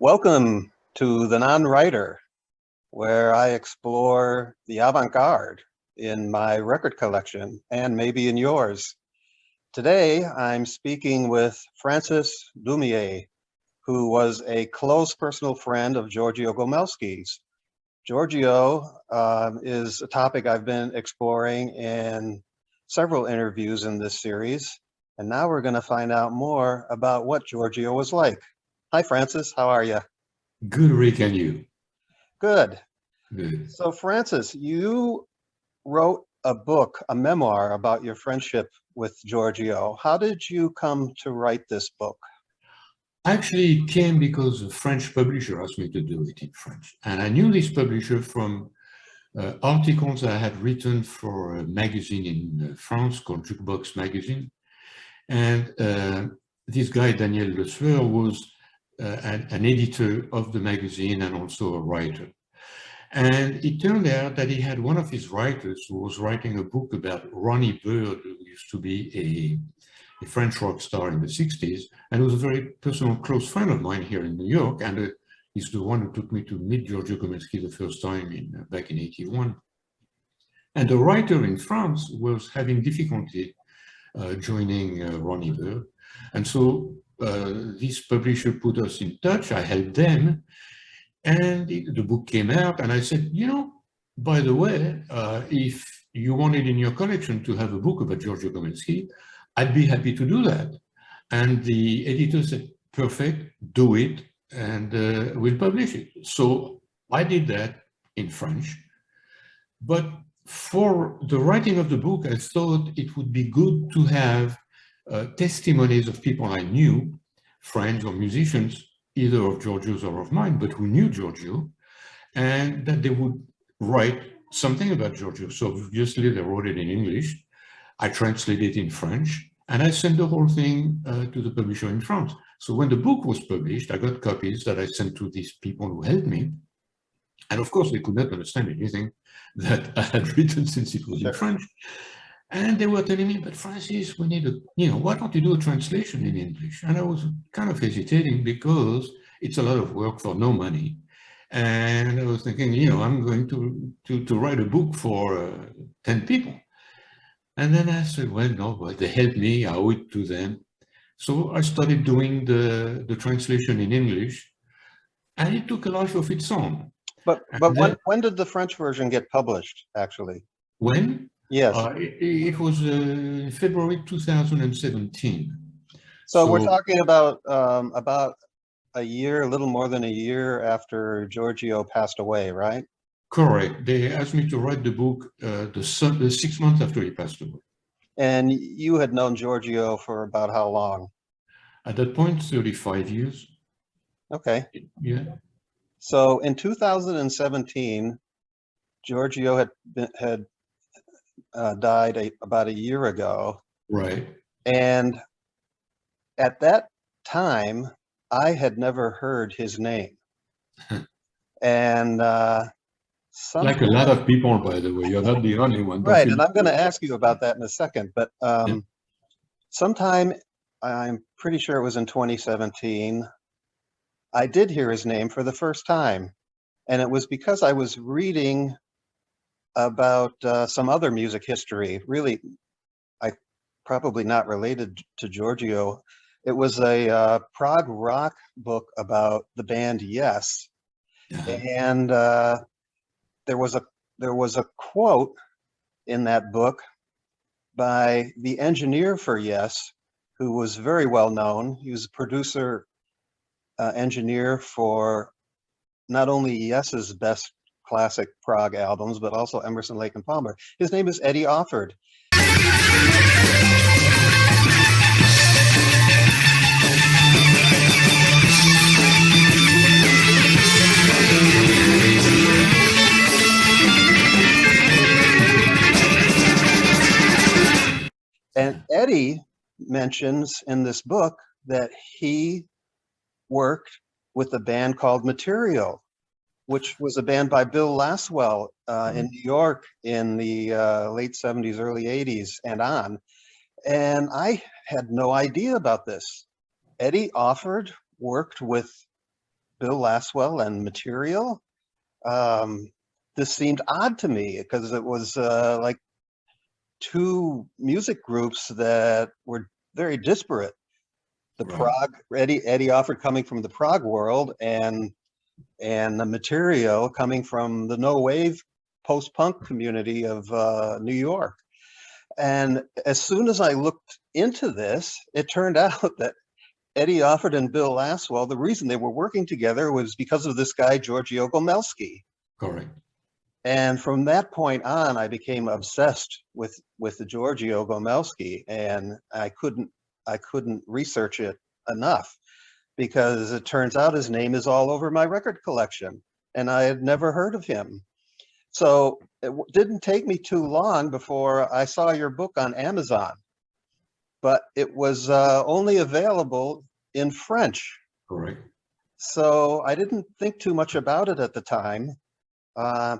Welcome to The Non-Writer, where I explore the avant-garde in my record collection and maybe in yours. Today, I'm speaking with Francis Dumaurier, who was a close personal friend of Giorgio Gomelsky's. Giorgio is a topic I've been exploring in several interviews in this series, and now we're going to find out more about what Giorgio was like. Hi, Francis. How are you? Good, Rick, and you? Good. Good. So, Francis, you wrote a book, a memoir about your friendship with Giorgio. How did you come to write this book? Actually, it came because a French publisher asked me to do it in French. And I knew this publisher from articles I had written for a magazine in France called Jukebox Magazine. And this guy, Daniel Le Sueur, was an editor of the magazine and also a writer. And it turned out that he had one of his writers who was writing a book about Ronnie Bird, who used to be a French rock star in the 60s, and was a very personal, close friend of mine here in New York. And he's the one who took me to meet Giorgio Gomelsky the first time back in '81. And the writer in France was having difficulty joining Ronnie Bird. And so this publisher put us in touch. I helped them. And the book came out, and I said, by the way, if you wanted in your collection to have a book about Giorgio Gomelsky, I'd be happy to do that. And the editor said, perfect, do it, and we'll publish it. So I did that in French. But for the writing of the book, I thought it would be good to have testimonies of people I knew, friends or musicians, either of Giorgio's or of mine, but who knew Giorgio, and that they would write something about Giorgio. So obviously they wrote it in English. I translated it in French, and I sent the whole thing to the publisher in France. So when the book was published, I got copies that I sent to these people who helped me. And of course, they could not understand anything that I had written since it was in French. And they were telling me, but Francis, we need why don't you do a translation in English? And I was kind of hesitating because it's a lot of work for no money. And I was thinking, I'm going to write a book for 10 people. And then I said, well, no, but they helped me, I owe it to them. So I started doing the translation in English, and it took a life of its own. But when did the French version get published, actually? When? Yes. It was February 2017. So we're talking about a year, a little more than a year after Giorgio passed away, right? Correct. They asked me to write the book the 6 months after he passed away. And you had known Giorgio for about how long? At that point, 35 years. Okay. Yeah. So in 2017, Giorgio had died about a year ago. Right. And at that time, I had never heard his name. And like a lot of people, by the way, you're not the only one. Right, and I'm going to ask you about that in a second. But sometime, I'm pretty sure it was in 2017, I did hear his name for the first time. And it was because I was reading about some other music history, really, probably not related to Giorgio. It was a prog rock book about the band Yes. And there was a quote in that book by the engineer for Yes, who was very well known. He was a producer, engineer for not only Yes's best classic prog albums, but also Emerson, Lake and Palmer. His name is Eddie Offord. And Eddie mentions in this book that he worked with a band called Material, which was a band by Bill Laswell in New York in the late 70s, early 80s and on. And I had no idea about this. Eddie Offord worked with Bill Laswell and Material. This seemed odd to me because it was like two music groups that were very disparate. The Right. prog, Eddie Offord coming from the prog world, and the Material coming from the no wave post-punk community of New York. And as soon as I looked into this, it turned out that Eddie Offord and Bill Laswell, the reason they were working together was because of this guy, Giorgio Gomelsky. Correct. And from that point on, I became obsessed with the Giorgio Gomelsky, and I couldn't research it enough, because it turns out his name is all over my record collection, and I had never heard of him. So it didn't take me too long before I saw your book on Amazon, but it was only available in French. Correct. So I didn't think too much about it at the time.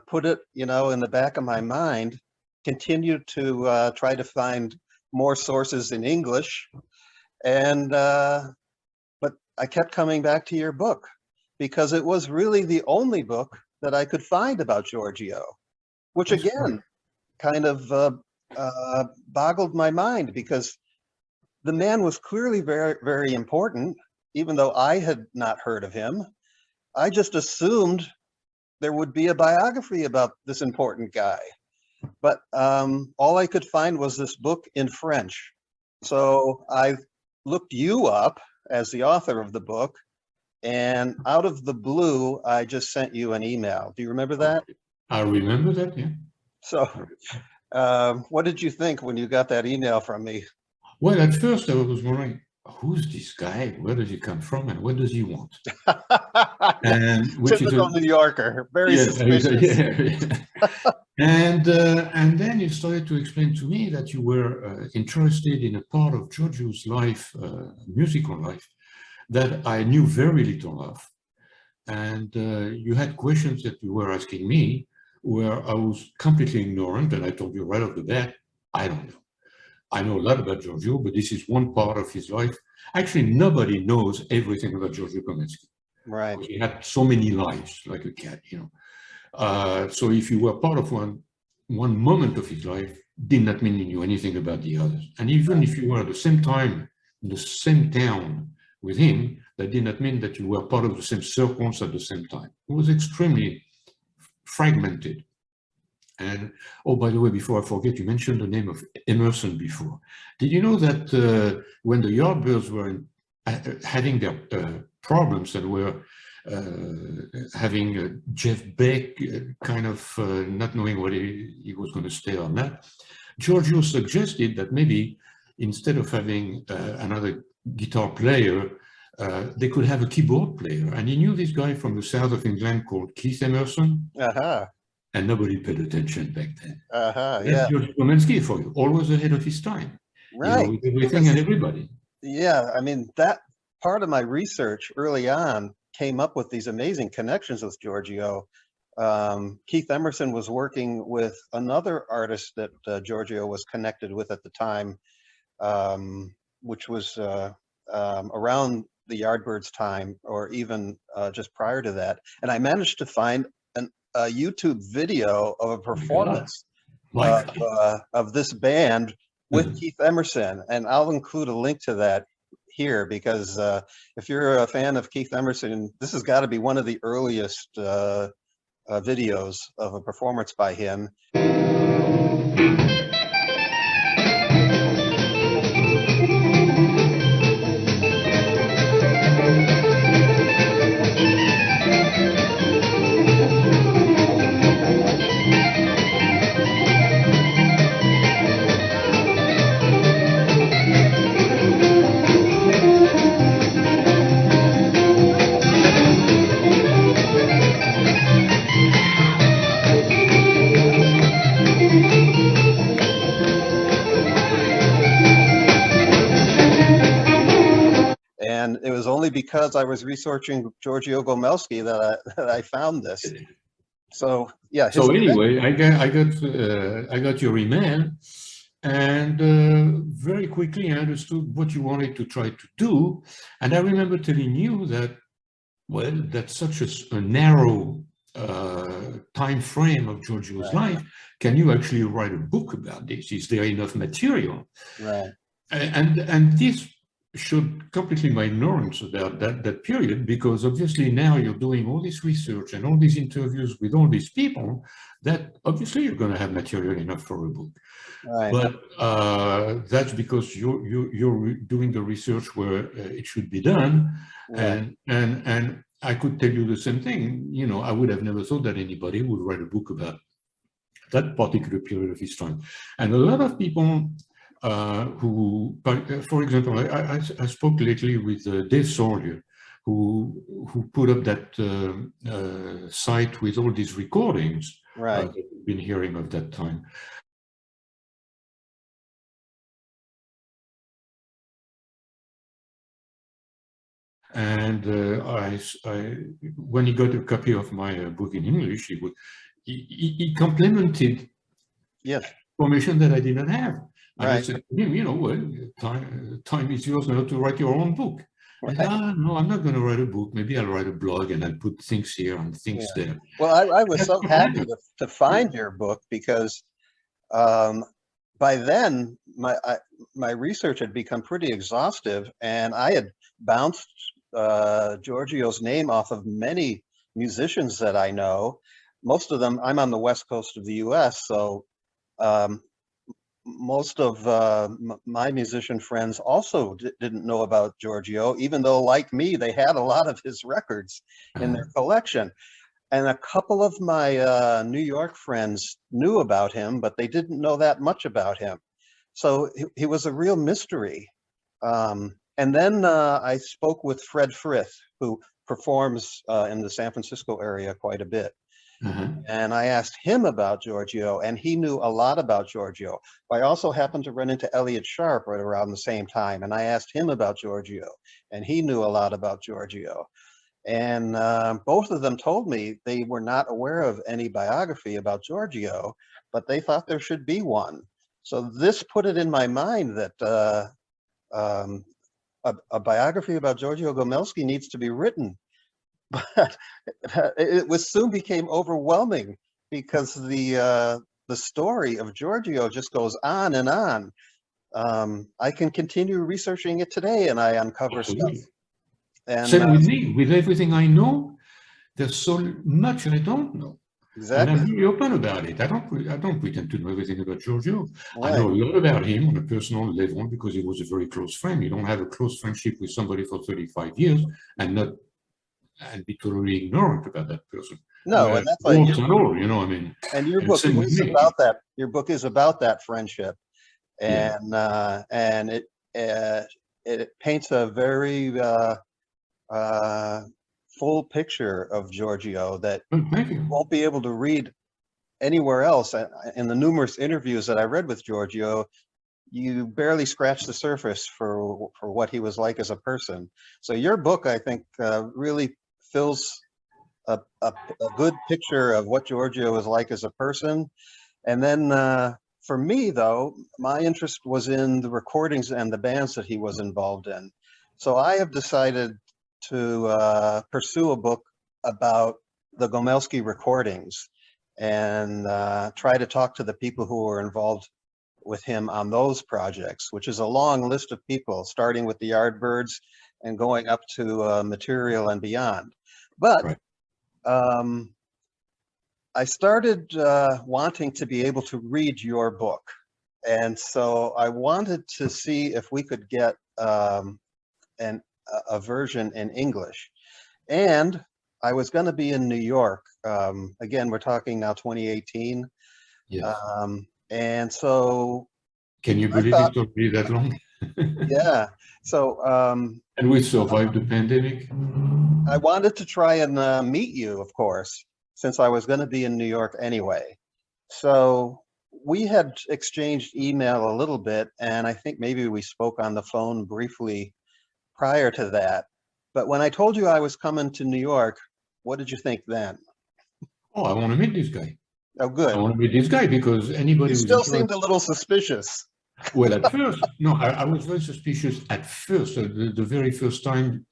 Put it, in the back of my mind, continued to try to find more sources in English. And, but I kept coming back to your book because it was really the only book that I could find about Giorgio, which That's again, kind of boggled my mind, because the man was clearly very, very important, even though I had not heard of him. I just assumed there would be a biography about this important guy. But all I could find was this book in French. So I looked you up as the author of the book, and out of the blue, I just sent you an email. Do you remember that? I remember that, yeah. So what did you think when you got that email from me? Well, at first I was wondering, who's this guy? Where does he come from, and what does he want? And which Typical is New Yorker, very suspicious. yeah. And then you started to explain to me that you were interested in a part of Giorgio's life, musical life, that I knew very little of. And you had questions that you were asking me where I was completely ignorant, and I told you right off the bat, I don't know. I know a lot about Giorgio, but this is one part of his life. Actually, nobody knows everything about Giorgio Gomelsky. Right. He had so many lives, like a cat, So if you were part of one moment of his life, did not mean you knew anything about the others. And even if you were at the same time, in the same town with him, that did not mean that you were part of the same circles at the same time. It was extremely fragmented. And, oh, by the way, before I forget, you mentioned the name of Emerson before. Did you know that when the Yardbirds were having their problems and were having Jeff Beck kind of not knowing whether he was going to stay or not, Giorgio suggested that maybe instead of having another guitar player, they could have a keyboard player. And he knew this guy from the south of England called Keith Emerson. Uh-huh. And nobody paid attention back then. Uh-huh. That's Yeah. Giorgio Gomelsky for you, always ahead of his time. Right. With everything and everybody. Yeah, I mean, that part of my research early on came up with these amazing connections with Giorgio. Keith Emerson was working with another artist that Giorgio was connected with at the time, which was around the Yardbirds time, or even just prior to that. And I managed to find a YouTube video of a performance of this band with Keith Emerson, and I'll include a link to that here, because if you're a fan of Keith Emerson, this has got to be one of the earliest videos of a performance by him. And it was only because I was researching Giorgio Gomelsky that I found this. So yeah. So anyway, I got your email, and very quickly I understood what you wanted to try to do. And I remember telling you that well, that's such a narrow time frame of Giorgio's Right, life. Can you actually write a book about this? Is there enough material? right, And this showed completely my ignorance about that period, because obviously now you're doing all this research and all these interviews with all these people that obviously you're going to have material enough for a book. right, But that's because you're doing the research where it should be done, right, and I could tell you the same thing. You know, I would have never thought that anybody would write a book about that particular period of his time. And a lot of people who, for example, I spoke lately with Dave Sawyer, who put up that site with all these recordings right. that we've been hearing of that time. And when he got a copy of my book in English, he complimented Yes, information that I did not have. And I right, said to him, you know, well, time is yours now to write your own book. And right. no, I'm not going to write a book. Maybe I'll write a blog and I'll put things here and Yeah. things there. Well, I was That's so what happy happened. to find your book because by then my research had become pretty exhaustive, and I had bounced Giorgio's name off of many musicians that I know. Most of them, I'm on the west coast of the U.S., so um, most of my musician friends also didn't know about Giorgio, even though, like me, they had a lot of his records in their collection. And a couple of my New York friends knew about him, but they didn't know that much about him. So he was a real mystery. And then I spoke with Fred Frith, who performs in the San Francisco area quite a bit. And I asked him about Giorgio, and he knew a lot about Giorgio. I also happened to run into Elliot Sharp right around the same time, and I asked him about Giorgio, and he knew a lot about Giorgio. And both of them told me they were not aware of any biography about Giorgio, but they thought there should be one. So this put it in my mind that a biography about Giorgio Gomelsky needs to be written. But it was soon became overwhelming because the story of Giorgio just goes on and on. I can continue researching it today, and I uncover stuff. Absolutely. And Same with me. With everything I know, there's so much I don't know. And I'm exactly very open about it. I don't pretend to know everything about Giorgio. I right. know a lot about him on a personal level because he was a very close friend. You don't have a close friendship with somebody for 35 years and be totally ignorant about that person. No, and that's like Warts and all, you know, I mean, and your and book same with is me. about that. Your book is about that friendship, Yeah. and it paints a very full picture of Giorgio that Well, thank you you. won't be able to read anywhere else. In the numerous interviews that I read with Giorgio, you barely scratch the surface for what he was like as a person. So your book, I think, really fills a good picture of what Giorgio was like as a person. And then for me, though, my interest was in the recordings and the bands that he was involved in. So I have decided to pursue a book about the Gomelsky recordings and try to talk to the people who were involved with him on those projects, which is a long list of people, starting with the Yardbirds and going up to Material and beyond. But Right. I started wanting to be able to read your book. And so I wanted to see if we could get a version in English. And I was going to be in New York. Again, we're talking now 2018. Yes. And so Can you I believe thought, it took me that long? yeah. So And we survived the pandemic. I wanted to try and meet you, of course, since I was going to be in New York anyway. So we had exchanged email a little bit, and I think maybe we spoke on the phone briefly prior to that. But when I told you I was coming to New York, what did you think then? Oh, I want to meet this guy. Oh, I good. want to meet this guy because You anybody who's still interested. seemed a little suspicious. Well, at first, no, I was very suspicious at first. The very first time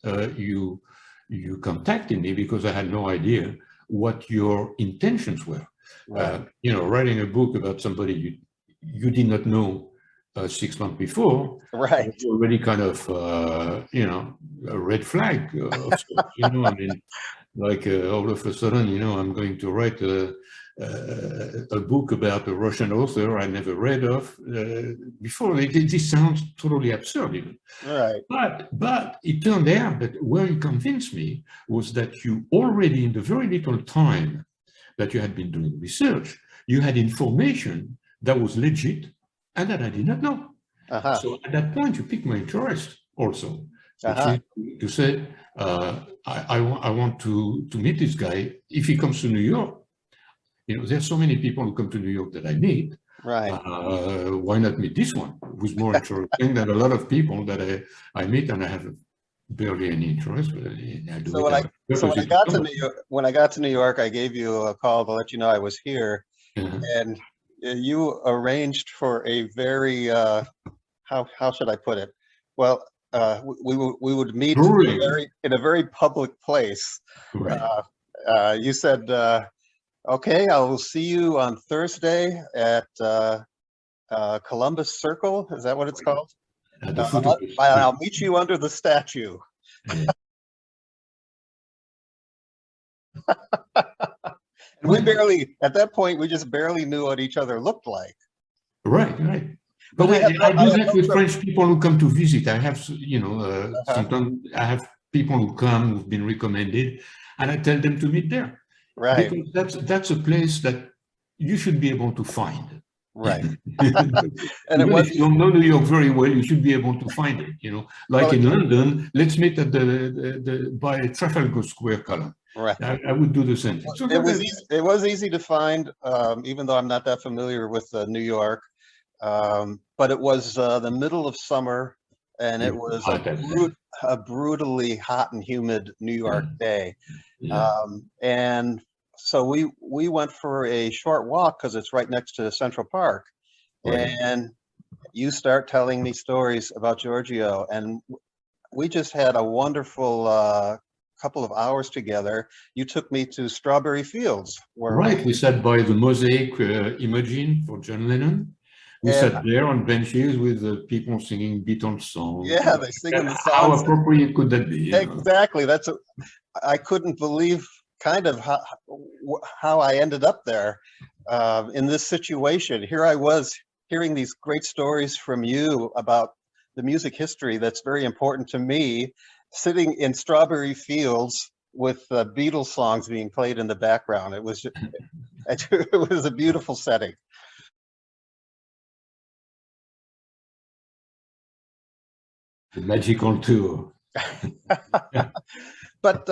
you contacted me because I had no idea what your intentions were. Right. You know, writing a book about somebody you did not know 6 months before, Right. was already kind of, you know, a red flag of sorts, you know, I mean, like all of a sudden, you know, I'm going to write a book about a Russian author I never read of before. This sounds totally absurd even. Right. But it turned out that where you convinced me was that you already, in the very little time that you had been doing research, you had information that was legit and that I did not know. Uh-huh. So at that point, you piqued my interest also, which Uh-huh. is to say, I want to meet this guy. If he comes to New York, you know, there's so many people who come to New York that I meet. Right. Why not meet this one, who's more interesting than a lot of people that I meet, and I have barely any interest. But I do So it when I out of so when I curiosity. got to New York, I gave you a call to let you know I was here, and you arranged for a very how should I put it? Well, we would meet in a very public place. Right. You said, "Okay, I will see you on Thursday at Columbus Circle." Is that what it's called? At the foot of the I'll meet you under the statue. yeah. And we barely, at that point, we just barely knew what each other looked like. Right, right. But But I do that with no French people who come to visit. I have, you know, Uh-huh. sometimes I have people who come who've been recommended, and I tell them to meet there. Right, Because that's a place that you should be able to find. right. And it Even was, if you don't know New York very well, you should be able to find it. You know, like well, in London, let's meet at by Trafalgar Square column. right. I would do the same thing. So It was easy to find, even though I'm not that familiar with New York. But it was the middle of summer, and it was a brutally hot and humid New York day. Yeah. And so we went for a short walk because it's right next to Central Park. Right. And you start telling me stories about Giorgio, and we just had a wonderful couple of hours together. You took me to Strawberry Fields, where Right, we sat by the mosaic Imagine for John Lennon. We sat there on benches with people singing Beatles songs. Yeah, they singing the songs. How appropriate could that be? Exactly. I couldn't believe kind of how I ended up there in this situation. Here I was hearing these great stories from you about the music history that's very important to me, sitting in Strawberry Fields with Beatles songs being played in the background. It was a beautiful setting. The magical tour. But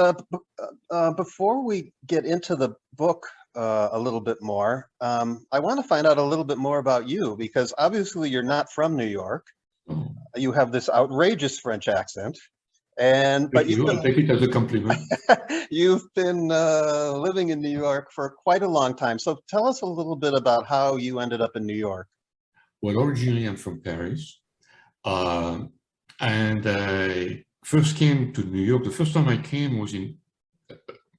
before we get into the book a little bit more, I want to find out a little bit more about you, because obviously you're not from New York. You have this outrageous French accent, but I'll take it as a compliment. You've been living in New York for quite a long time. So tell us a little bit about how you ended up in New York. Well, originally I'm from Paris, and I first came to New York. The first time I came was in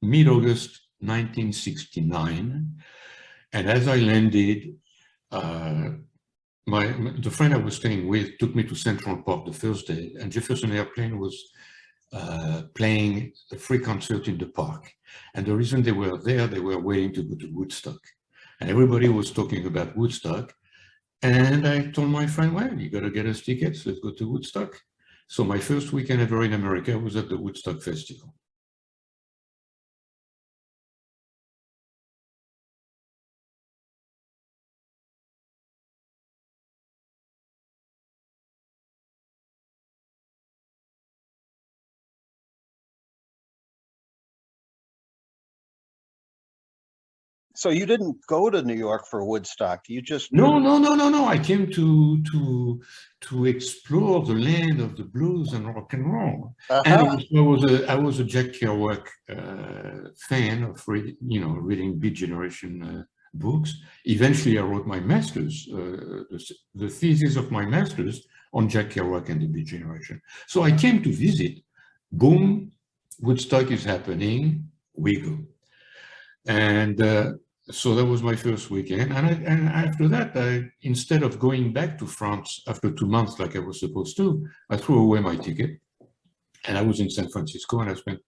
mid-August 1969, and as I landed, the friend I was staying with took me to Central Park the first day, and Jefferson Airplane was playing a free concert in the park. And the reason they were there, they were waiting to go to Woodstock, and everybody was talking about Woodstock. And I told my friend, well, you got to get us tickets, let's go to Woodstock. So my first weekend ever in America was at the Woodstock Festival. So you didn't go to New York for Woodstock. You just No. I came to explore the land of the blues and rock and roll. And also I was a Jack Kerouac fan of reading Beat Generation books. Eventually, I wrote my master's, the thesis of my master's on Jack Kerouac and the Beat Generation. So I came to visit. Boom, Woodstock is happening, we go. And so that was my first weekend. And after that, instead of going back to France after 2 months like I was supposed to, I threw away my ticket. And I was in San Francisco, and I spent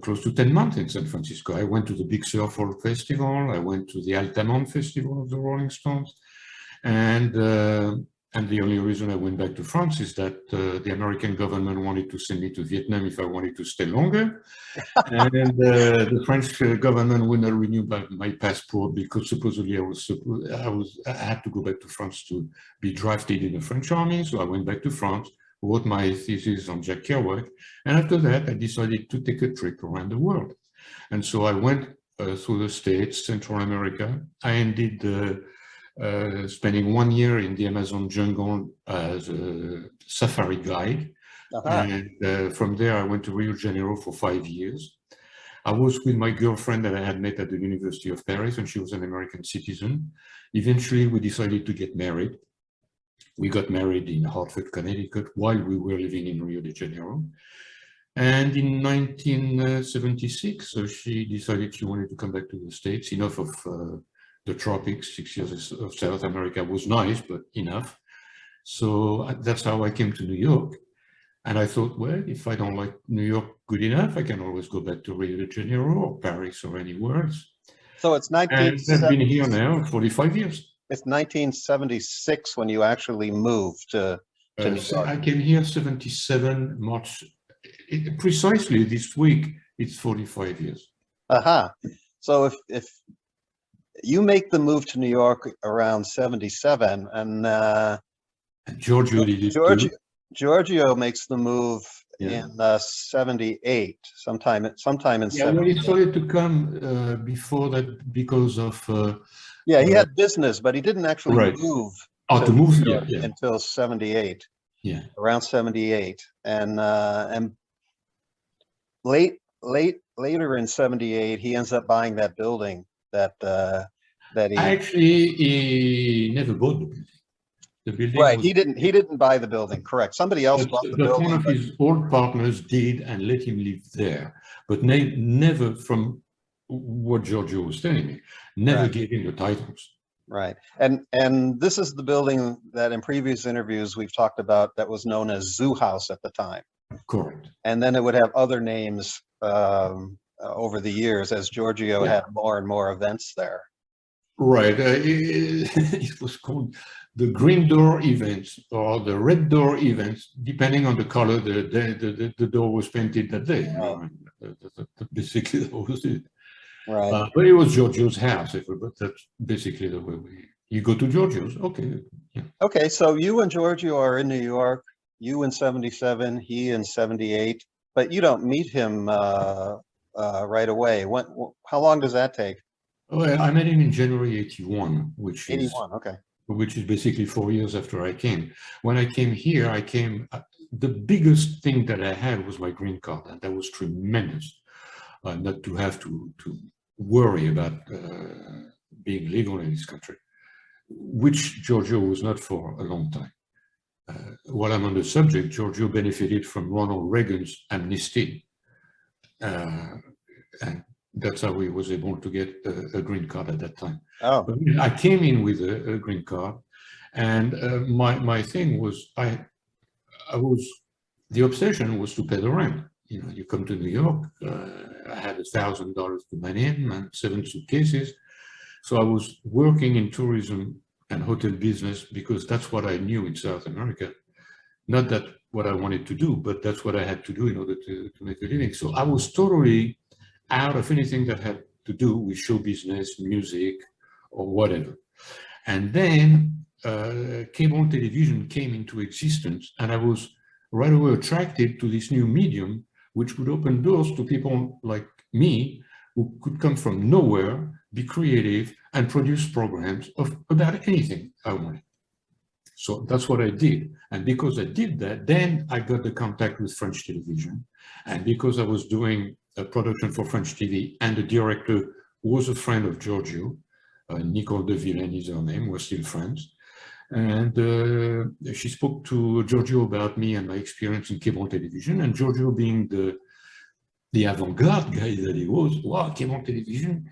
close to 10 months in San Francisco. I went to the Big Sur Folk Festival. I went to the Altamont Festival of the Rolling Stones. And the only reason I went back to France is that the American government wanted to send me to Vietnam if I wanted to stay longer. And the French government would not renew my passport because supposedly I had to go back to France to be drafted in the French army. So I went back to France, wrote my thesis on Jack Kerouac. And after that, I decided to take a trip around the world. And so I went through the States, Central America. I ended spending 1 year in the Amazon jungle as a safari guide. And from there, I went to Rio de Janeiro for 5 years. I was with my girlfriend that I had met at the University of Paris, and she was an American citizen. Eventually, we decided to get married. We got married in Hartford, Connecticut, while we were living in Rio de Janeiro. And in 1976, so she decided she wanted to come back to the States. Enough of the tropics. 6 years of South America was nice, but enough. So that's how I came to New York. And I thought, well, if I don't like New York good enough, I can always go back to Rio de Janeiro or Paris or anywhere else. So it's And I've been here now 45 years. It's 1976 when you actually moved to New York. I came here 77 March. Precisely this week, it's 45 years. So if you make the move to New York around 77, and Giorgio did it too. Giorgio makes the move in 78, sometime in 78. Well, he started to come before that because of he had business, but he didn't actually move until 78. Around 78, and later in 78, he ends up buying that building that he never bought the building. The building right, he didn't buy the building, correct. Somebody else bought the building. One of his old partners did and let him live there, but never, from what Giorgio was telling me, never gave him the titles. Right, and this is the building that in previous interviews we've talked about that was known as Zoo House at the time. Correct. And then it would have other names over the years as Giorgio had more and more events there. Right, it was called the green door events or the red door events, depending on the color the door was painted that day. Basically, that was it. Right. But it was Giorgio's house. But that's basically the way you go to Giorgio's. Okay. Yeah. Okay, so you and Giorgio are in New York. You in 77, he in 78, but you don't meet him right away. How long does that take? Well, I met him in January 81, which is 81. Okay. Which is basically 4 years after I came. When I came here, the biggest thing that I had was my green card, and that was tremendous. Not to have to worry about being legal in this country, which Giorgio was not for a long time. While I'm on the subject, Giorgio benefited from Ronald Reagan's amnesty. And that's how he was able to get a green card at that time. But I came in with a green card, and my thing was, the obsession was to pay the rent. You know, you come to New York, I had $1,000 to my name and 7 suitcases. So I was working in tourism and hotel business because that's what I knew in South America. Not that what I wanted to do, but that's what I had to do in order to make a living. So I was totally out of anything that had to do with show business, music, or whatever. And then cable television came into existence, and I was right away attracted to this new medium, which would open doors to people like me who could come from nowhere, be creative, and produce programs about anything I wanted. So that's what I did. And because I did that, then I got the contact with French television. And because I was doing a production for French TV, and the director was a friend of Giorgio, Nicole de Villaine is her name, we're still friends. And she spoke to Giorgio about me and my experience in cable television, and Giorgio being the the avant-garde guy that he was, wow, cable television,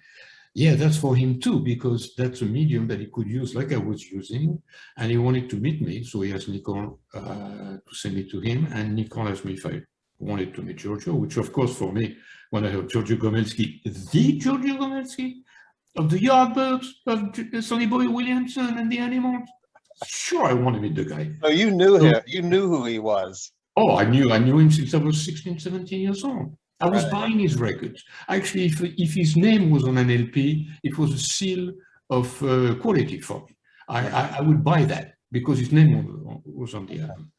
yeah, that's for him too, because that's a medium that he could use like I was using, and he wanted to meet me, so he asked Nicole to send me to him, and Nicole asked me if I wanted to meet Giorgio, which of course for me, when I heard Giorgio Gomelsky, the Giorgio Gomelsky of the Yardbirds, of Sonny Boy Williamson and the Animals, sure, I want to meet the guy. So you knew So, him. You knew who he was. oh, I knew him since I was 16, 17 years old. I was Right. buying his records. Actually, if his name was on an LP, it was a seal of quality for me. I would buy that because his name was on the album.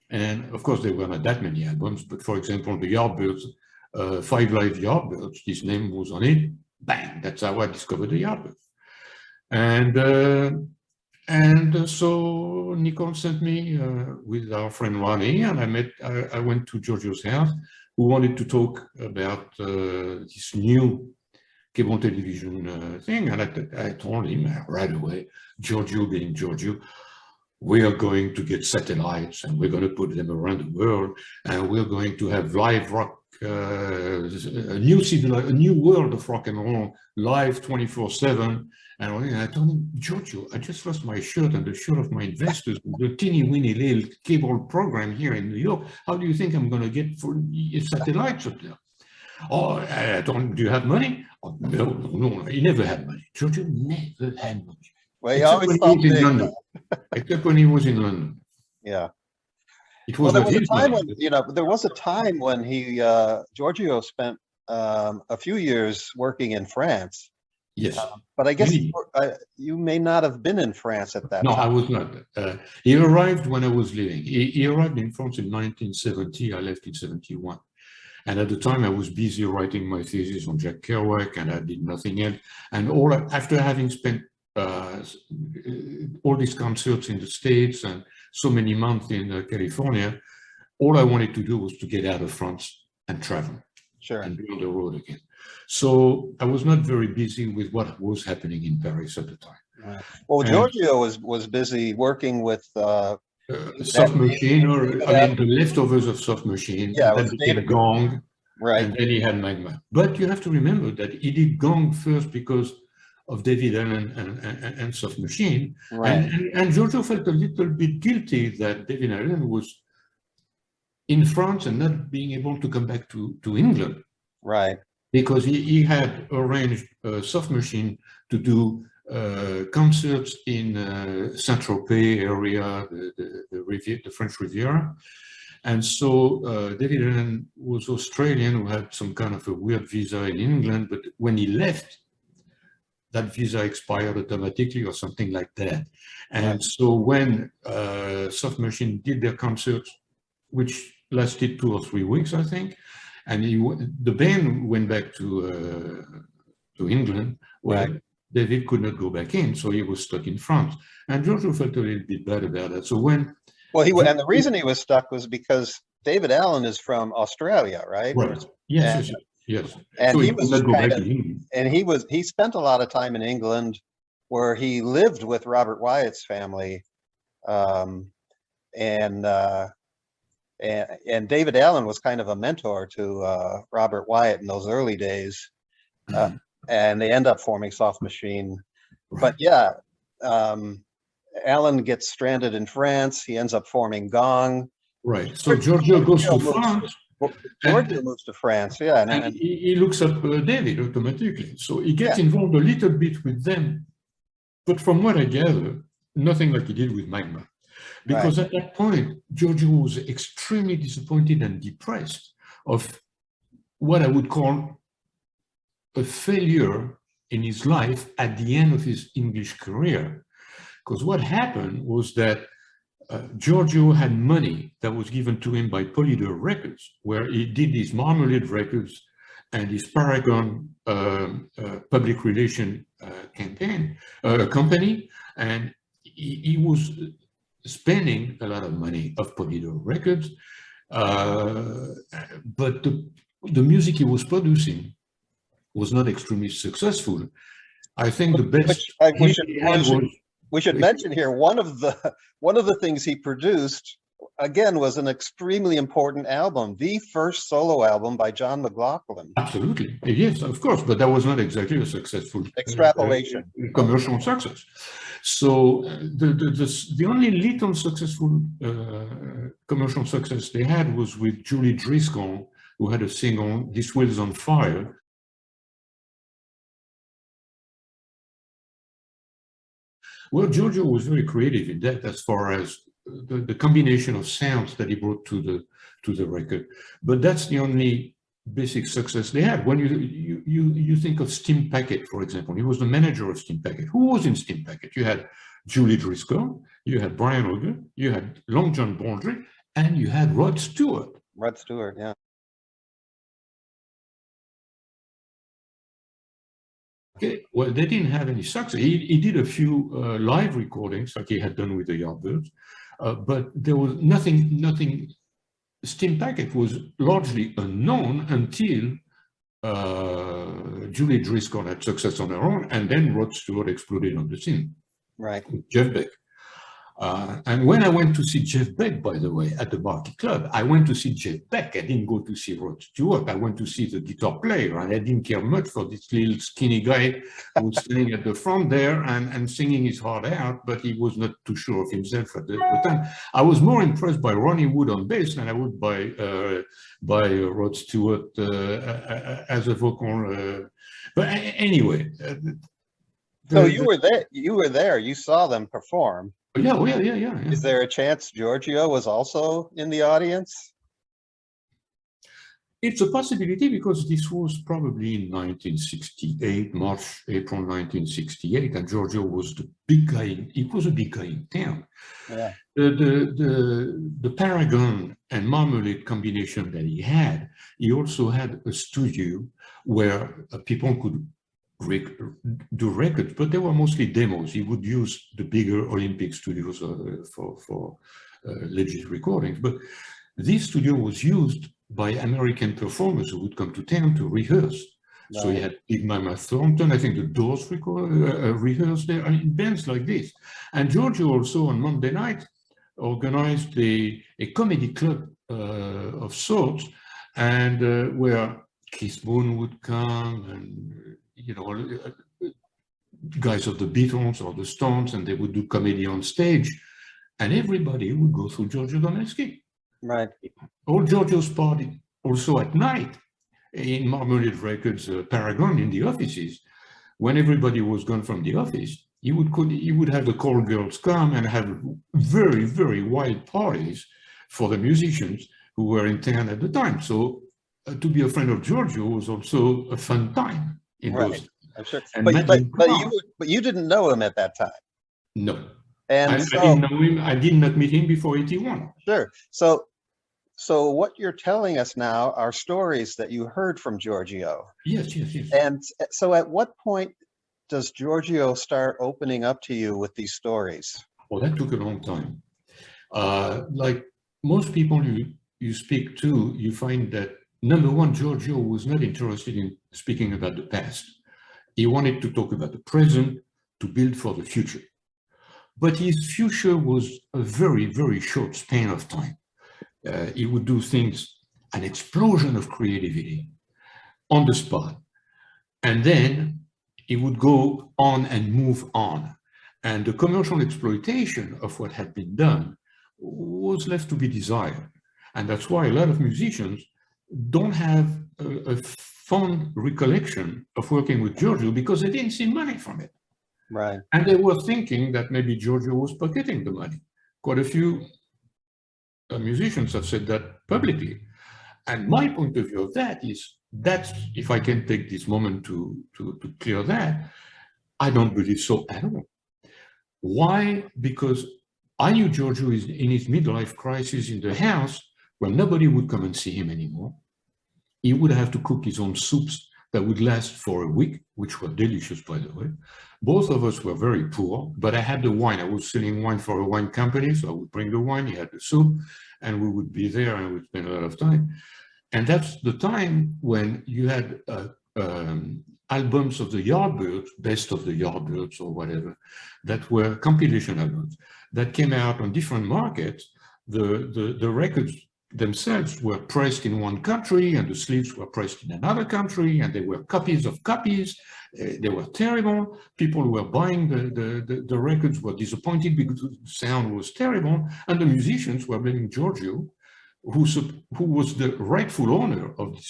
And of course, there were not that many albums, but for example, the Yardbirds, Five Live Yardbirds, his name was on it. Bang! That's how I discovered the Yardbirds. And so Nicole sent me with our friend Ronnie, and I went to Giorgio's house, who wanted to talk about this new cable television thing. And I told him right away, Giorgio being Giorgio, we are going to get satellites and we're going to put them around the world, and we're going to have live rock, a new world of rock and roll, live 24/7. And I told him, Giorgio, I just lost my shirt and the shirt of my investors, the teeny weeny little cable program here in New York. How do you think I'm going to get for satellites up there? Oh, I told him, do you have money? Oh, no, he never had money. Giorgio never had money. Well, he Except always when he felt was in big. London. Except when he was in London. Yeah. It Well, was there not was a his time money. when, there was a time when Giorgio spent a few years working in France. Yes. But I guess Really? you may not have been in France at that No, I time. was not. He arrived when I was living. He arrived in France in 1970. I left in 71. And at the time, I was busy writing my thesis on Jack Kerouac, and I did nothing else. And after having spent all these concerts in the States and so many months in California, all I wanted to do was to get out of France and travel Sure. and be on the road again. So I was not very busy with what was happening in Paris at the time. Right. Well, Giorgio was busy working with Soft Machine, or I mean, the leftovers of Soft Machine, Yeah, and then with became David. Gong, Right. and then he had Magma. But you have to remember that he did Gong first because of David Allen and Soft Machine. Right. And Giorgio felt a little bit guilty that David Allen was in France and not being able to come back to England. Right. Because he had arranged Soft Machine to do concerts in Saint-Tropez area, the French Riviera. And so David Allen was Australian, who had some kind of a weird visa in England, but when he left, that visa expired automatically or something like that. And Right. so when Soft Machine did their concerts, which lasted 2 or 3 weeks, I think, and the band went back to England, where Right. David could not go back in, so he was stuck in France. And Giorgio felt a little bit bad about that. So when And the reason he was stuck was because David Allen is from Australia, right? right, yes. And So he he could was not go kind back of, in England. and he spent a lot of time in England, where he lived with Robert Wyatt's family, and David Allen was kind of a mentor to Robert Wyatt in those early days, and they end up forming Soft Machine. Right. But yeah, Allen gets stranded in France. He ends up forming Gong. Right. So Giorgio goes to France. Giorgio moves to France, yeah, And he looks up David automatically. So he gets involved a little bit with them. But from what I gather, nothing like he did with Magma. Because at that point, Giorgio was extremely disappointed and depressed of what I would call a failure in his life at the end of his English career. Because what happened was that Giorgio had money that was given to him by Polydor Records, where he did his Marmalade Records and his Paragon public relation company, and he was spending a lot of money of Polydor Records, but the music he was producing was not extremely successful. I think the best we should mention here one of the things he produced again, was an extremely important album, the first solo album by John McLaughlin. Absolutely. Yes, of course, but that was not exactly a successful Extrapolation. commercial success. So the only little successful commercial success they had was with Julie Driscoll, who had a single, "This World's on Fire." Well, Giorgio was very creative in that, as far as the combination of sounds that he brought to the record. But that's the only basic success they had. When you think of Steam Packet, for example, he was the manager of Steam Packet. Who was in Steam Packet? You had Julie Driscoll, you had Brian Auger, you had Long John Baldry, and you had Rod Stewart. Rod Stewart, yeah. Okay, well, they didn't have any success. He did a few live recordings, like he had done with the Yardbirds, but there was nothing. Steam Packet was largely unknown until Julie Driscoll had success on her own, and then Rod Stewart exploded on the scene. Right. With Jeff Beck. And when I went to see Jeff Beck, by the way, at the Barclay Club, I went to see Jeff Beck. I didn't go to see Rod Stewart. I went to see the guitar player, and I didn't care much for this little skinny guy who was standing at the front there and singing his heart out, but he was not too sure of himself at the time. I was more impressed by Ronnie Wood on bass than I would by Rod Stewart as a vocal. But anyway. So you were there. You saw them perform. Yeah. Is there a chance Giorgio was also in the audience? It's a possibility, because this was probably in 1968, April 1968, and Giorgio was the big guy. He was a big guy in town. Yeah. The Paragon and Marmalade combination that he had, he also had a studio where people could do records, but they were mostly demos. He would use the bigger Olympic studios for legit recordings. But this studio was used by American performers who would come to town to rehearse. Right. So he had Big Mama Thornton, I think the Doors rehearsed there, in bands like this. And Giorgio also on Monday night organized a comedy club of sorts, and where Keith Moon would come, and guys of the Beatles or the Stones, and they would do comedy on stage, and everybody would go through Giorgio Gomelsky. Right. All Giorgio's party also at night in Marmalade Records Paragon in the offices. When everybody was gone from the office, he would have the call girls come and have very, very wild parties for the musicians who were in town at the time. So to be a friend of Giorgio was also a fun time. Right, I'm sure. But you didn't know him at that time. No. And I didn't know him. I did not meet him before 81. Sure. So what you're telling us now are stories that you heard from Giorgio. Yes. And so at what point does Giorgio start opening up to you with these stories? Well, that took a long time. Like most people you speak to, you find that, number one, Giorgio was not interested in speaking about the past. He wanted to talk about the present, to build for the future. But his future was a very, very short span of time. He would do things, an explosion of creativity on the spot. And then he would go on and move on. And the commercial exploitation of what had been done was left to be desired. And that's why a lot of musicians don't have a fond recollection of working with Giorgio, because they didn't see money from it. Right. And they were thinking that maybe Giorgio was pocketing the money. Quite a few musicians have said that publicly. And my point of view of that is, that's, if I can take this moment to clear that, I don't believe so at all. Why? Because I knew Giorgio is in his midlife crisis in the house where nobody would come and see him anymore. He would have to cook his own soups that would last for a week, which were delicious, by the way. Both of us were very poor, but I had the wine. I was selling wine for a wine company, so I would bring the wine, he had the soup, and we would be there and we'd spend a lot of time. And that's the time when you had albums of the Yardbirds, Best of the Yardbirds or whatever, that were compilation albums that came out on different markets the records themselves were pressed in one country and the sleeves were pressed in another country, and they were copies of copies. They were terrible. People who were buying the records were disappointed because the sound was terrible, and the musicians were blaming Giorgio, who was the rightful owner of this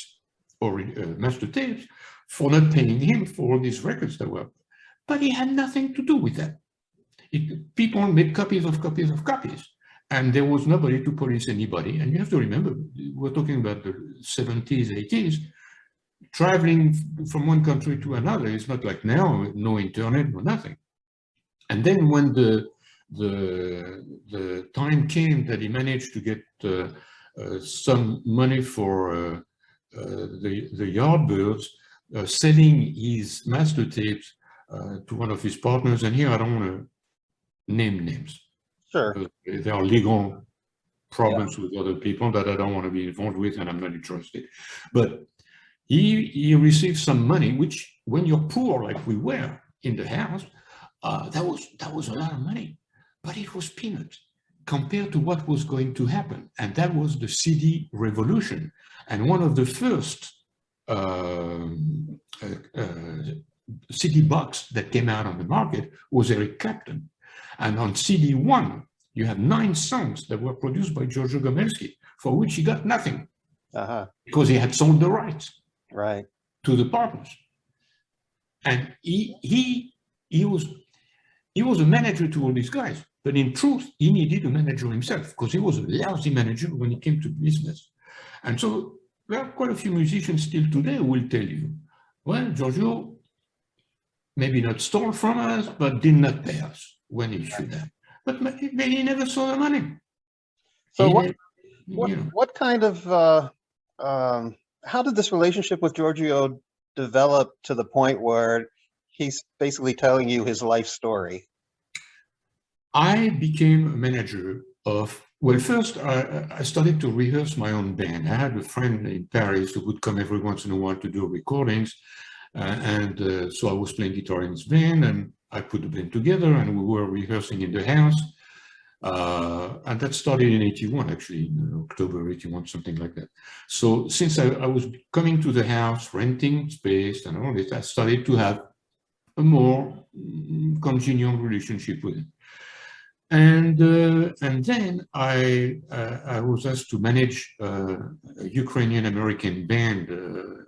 master tapes, for not paying him for all these records that were. But he had nothing to do with that. People made copies of copies of copies, and there was nobody to police anybody. And you have to remember, we're talking about the 70s, 80s. Traveling from one country to another is not like now, no internet, no nothing. And then when the time came that he managed to get some money for the Yardbirds, selling his master tapes to one of his partners. And here I don't want to name names. Sure. There are legal problems with other people that I don't want to be involved with, and I'm not interested. But he received some money, which when you're poor like we were in the house, that was a lot of money, but it was peanuts compared to what was going to happen. And that was the CD revolution. And one of the first CD box that came out on the market was Eric Clapton. And on CD 1, you have 9 songs that were produced by Giorgio Gomelsky, for which he got nothing, because he had sold the rights to the partners. And he was a manager to all these guys, but in truth, he needed a manager himself, because he was a lousy manager when it came to business. And so there are quite a few musicians still today who will tell you, well, Giorgio maybe not stole from us, but did not pay us when he should have. But he never saw the money. So what kind of, how did this relationship with Giorgio develop to the point where he's basically telling you his life story? I became a manager of, well, first I started to rehearse my own band. I had a friend in Paris who would come every once in a while to do recordings. So I was playing guitar in his band, and I put the band together, and we were rehearsing in the house. And that started in 81, actually, in October 81, something like that. So since I was coming to the house, renting space and all this, I started to have a more congenial relationship with him. And then I was asked to manage a Ukrainian-American band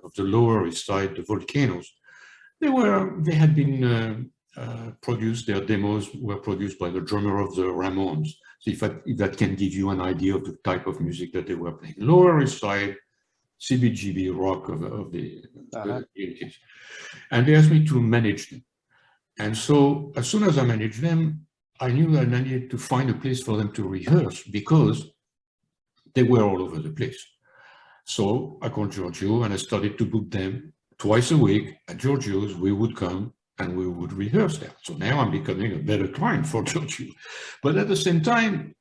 of the Lower East Side, the Volcanoes. They had been produced, their demos were produced by the drummer of the Ramones. So if that can give you an idea of the type of music that they were playing. Lower East Side, CBGB rock of the 80s. And they asked me to manage them. And so as soon as I managed them, I knew that I needed to find a place for them to rehearse, because they were all over the place. So I called Giorgio and I started to book them twice a week at Giorgio's. We would come and we would rehearse there. So now I'm becoming a better client for Giorgio. But at the same time,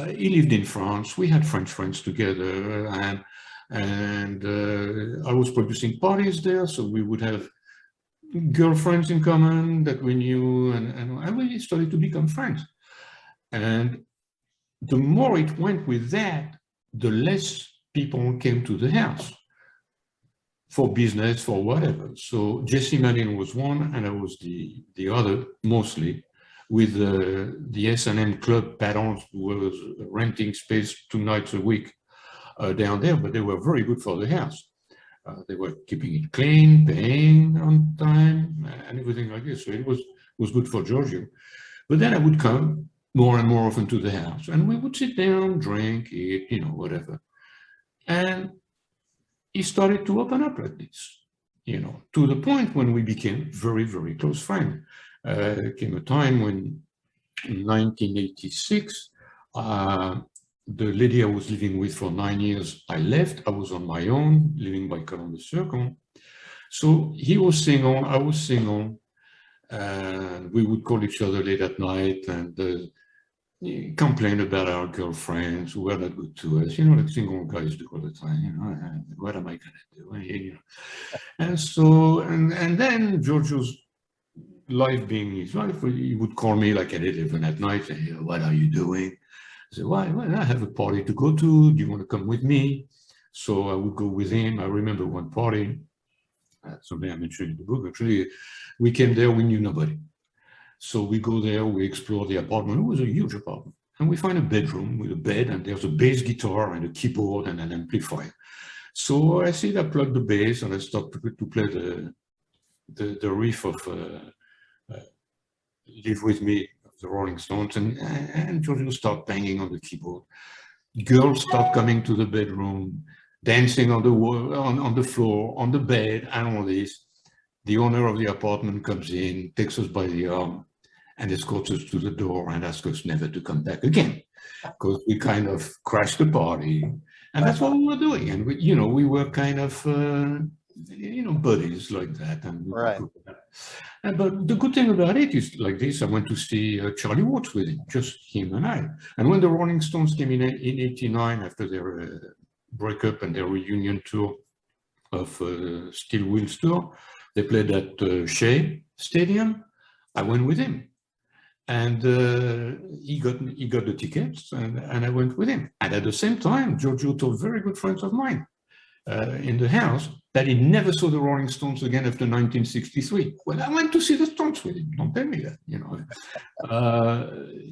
he lived in France. We had French friends together, and I was producing parties there. So we would have girlfriends in common that we knew, and I really started to become friends. And the more it went with that, the less people came to the house for business, for whatever. So Jesse Malin was one, and I was the other, mostly, with the S&M Club Patons, who was renting space 2 nights a week down there, but they were very good for the house. They were keeping it clean, paying on time, and everything like this. So it was good for Giorgio. But then I would come more and more often to the house, and we would sit down, drink, eat, whatever. And he started to open up like this, to the point when we became very, very close friends. There came a time when, in 1986, the lady I was living with for 9 years, I left. I was on my own, living by Columbus Circle. So he was single, I was single, and we would call each other late at night and complain about our girlfriends who were not good to us, like single guys do all the time, what am I gonna do? And so, and then Giorgio's life being his life, he would call me like at 11 at night, say, what are you doing? I said, well, I have a party to go to. Do you want to come with me? So I would go with him. I remember one party, something I mentioned in the book, actually, we came there, we knew nobody. So we go there, we explore the apartment. It was a huge apartment. And we find a bedroom with a bed, and there's a bass guitar and a keyboard and an amplifier. So I see that I plug the bass and I start to play the riff of Live With Me, of the Rolling Stones, and Giorgio start banging on the keyboard. Girls start coming to the bedroom, dancing on the wall, on the floor, on the bed, and all this. The owner of the apartment comes in, takes us by the arm, and escorts us to the door and asks us never to come back again, because we kind of crashed the party, and that's what we were doing. And we were kind of buddies like that, and Right. but the good thing about it is like this. I went to see Charlie Watts with him, just him and I. And when the Rolling Stones came in '89 after their breakup and their reunion tour of Steel Wheels tour, they played at Shea Stadium. I went with him, and he got the tickets, and I went with him. And at the same time, Giorgio told very good friends of mine in the house that he never saw the Rolling Stones again after 1963. Well, I went to see the Stones with him. Don't tell me that,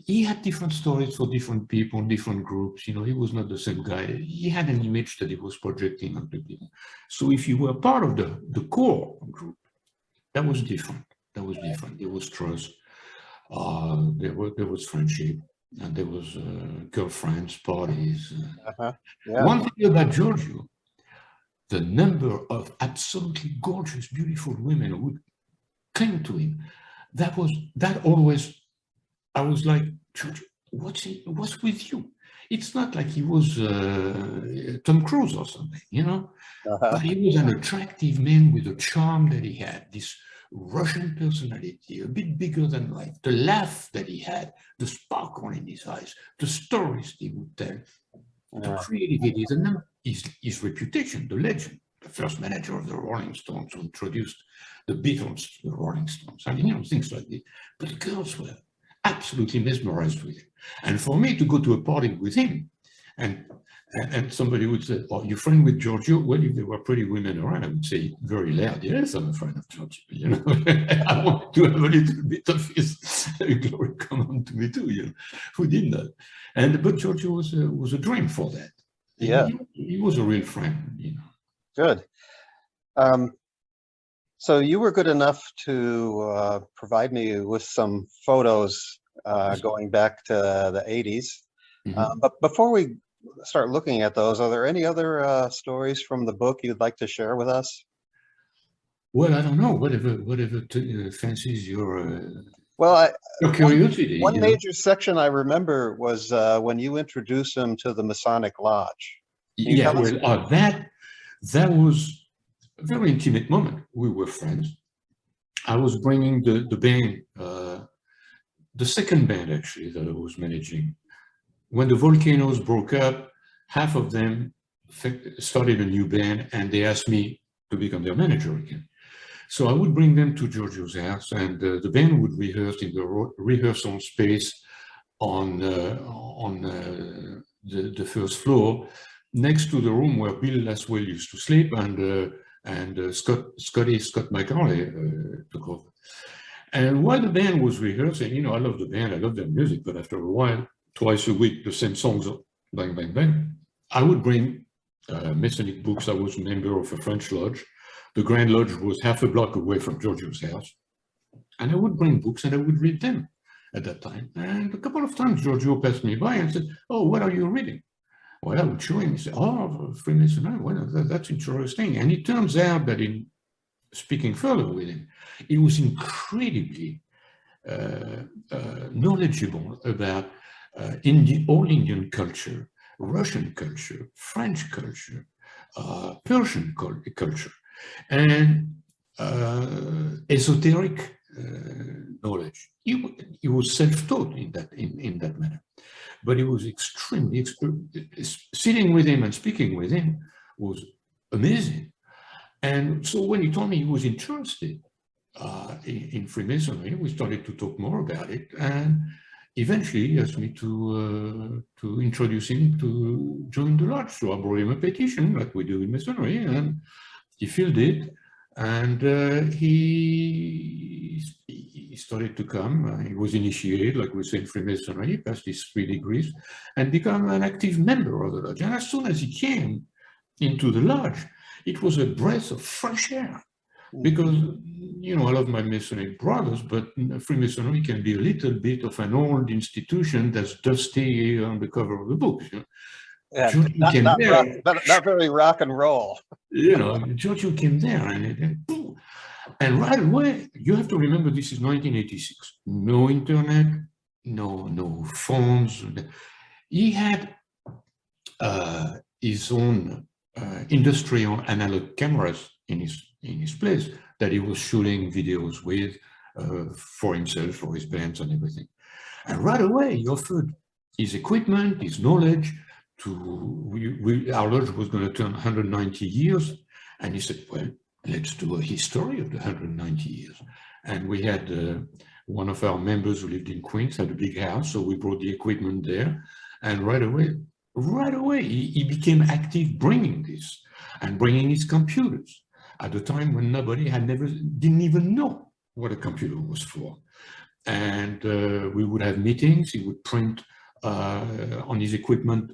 He had different stories for different people, different groups. He was not the same guy. He had an image that he was projecting onto people. So if you were part of the core group, that was different. There was trust. There was friendship, and there was girlfriends, parties. Yeah. One thing about Giorgio, the number of absolutely gorgeous, beautiful women who would cling to him, that always, I was like, Giorgio, what's with you? It's not like he was Tom Cruise or something, but he was an attractive man with a charm that he had, this Russian personality, a bit bigger than life, the laugh that he had, the sparkle in his eyes, the stories he would tell, the creativity, his reputation, the legend, the first manager of the Rolling Stones who introduced the Beatles to the Rolling Stones. I mean, things like this. But the girls were absolutely mesmerized with him. And for me to go to a party with him, and somebody would say, "Oh, you're friend with Giorgio?" Well, if there were pretty women around, I would say very loud, "Yes, I'm a friend of Giorgio." I wanted to have a little bit of his glory come on to me too. Who did that? But Giorgio was a dream for that. Yeah. He was a real friend. Good. So you were good enough to provide me with some photos going back to the 80s. But before we start looking at those, are there any other stories from the book you'd like to share with us? Well, I don't know. Whatever fancies your Well, curiosity. one major section I remember was when you introduced him to the Masonic Lodge. Yeah, well, that was a very intimate moment. We were friends. I was bringing the band, the second band actually that I was managing. When the Volcanoes broke up, half of them started a new band, and they asked me to become their manager again. So I would bring them to Giorgio's house, and the band would rehearse in the rehearsal space on the first floor, next to the room where Bill Laswell used to sleep, and Scott McCarley took over. And while the band was rehearsing, I love the band, I love their music, but after a while, twice a week, the same songs, bang, bang, bang, I would bring Masonic books. I was a member of a French lodge. The Grand Lodge was half a block away from Giorgio's house. And I would bring books and I would read them at that time. And a couple of times Giorgio passed me by and said, "Oh, what are you reading?" Well, I would show him. He said, "Oh, Freemasonry, well, that's interesting." And it turns out that in speaking further with him, he was incredibly knowledgeable about all Indian culture, Russian culture, French culture, Persian culture, and esoteric knowledge. He was self-taught in that manner, but he was extremely sitting with him and speaking with him was amazing. And so when he told me he was interested in Freemasonry, we started to talk more about it, and eventually he asked me to introduce him to join the lodge. So I brought him a petition, like we do in Masonry, and he filled it. And he started to come. He was initiated, like we say in Freemasonry, passed his 3 degrees, and become an active member of the lodge. And as soon as he came into the lodge, it was a breath of fresh air. Because, you know, I love my Masonic brothers, but Freemasonry can be a little bit of an old institution that's dusty on the cover of the books. You know? Yeah, Giorgio came there, not very rock and roll. you know, Giorgio came there and right away, you have to remember this is 1986. No internet, no phones. He had his own industrial analog cameras in his place that he was shooting videos with for himself, for his bands and everything. And right away, he offered his equipment, his knowledge to, our lodge was going to turn 190 years. And he said, well, let's do a history of the 190 years. And we had one of our members who lived in Queens, had a big house. So we brought the equipment there. And right away, he became active bringing this and bringing his computers at a time when nobody didn't even know what a computer was for. And we would have meetings. He would print on his equipment.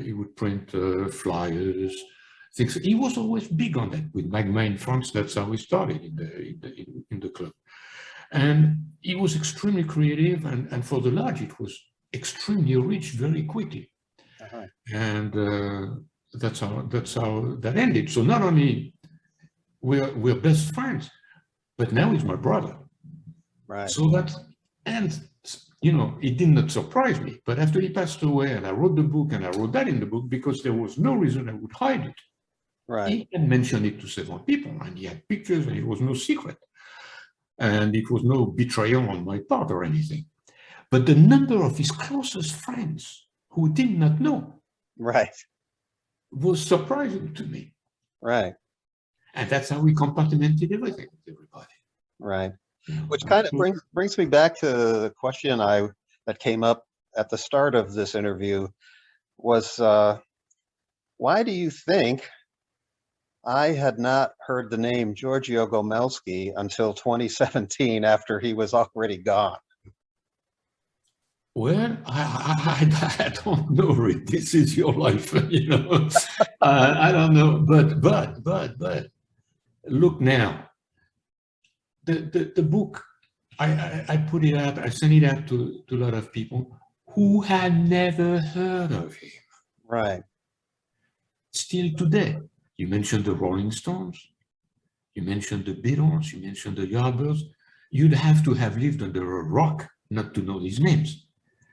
He would print flyers, things. He was always big on that. With Magma in France, that's how we started in the club. And he was extremely creative, and for the lodge, it was extremely rich very quickly. And that's how that ended. So not only we're best friends, but now he's my brother. Right. So and you know, it did not surprise me. But after he passed away, and I wrote the book, and I wrote that in the book because there was no reason I would hide it. Right. He had mentioned it to several people, and he had pictures, and it was no secret, and it was no betrayal on my part or anything. But the number of his closest friends who did not know, right, was surprising to me. Right. And that's how we compartmented everything with everybody. Right. Which kind of brings me back to the question that came up at the start of this interview was, why do you think I had not heard the name Giorgio Gomelsky until 2017 after he was already gone? Well, I don't know, Rick. This is your life, you know. I don't know, but look now. The book, I put it out. I sent it out to a lot of people who had never heard of him. Right. Still today, you mentioned the Rolling Stones, you mentioned the Beatles, you mentioned the Yardbirds. You'd have to have lived under a rock not to know these names.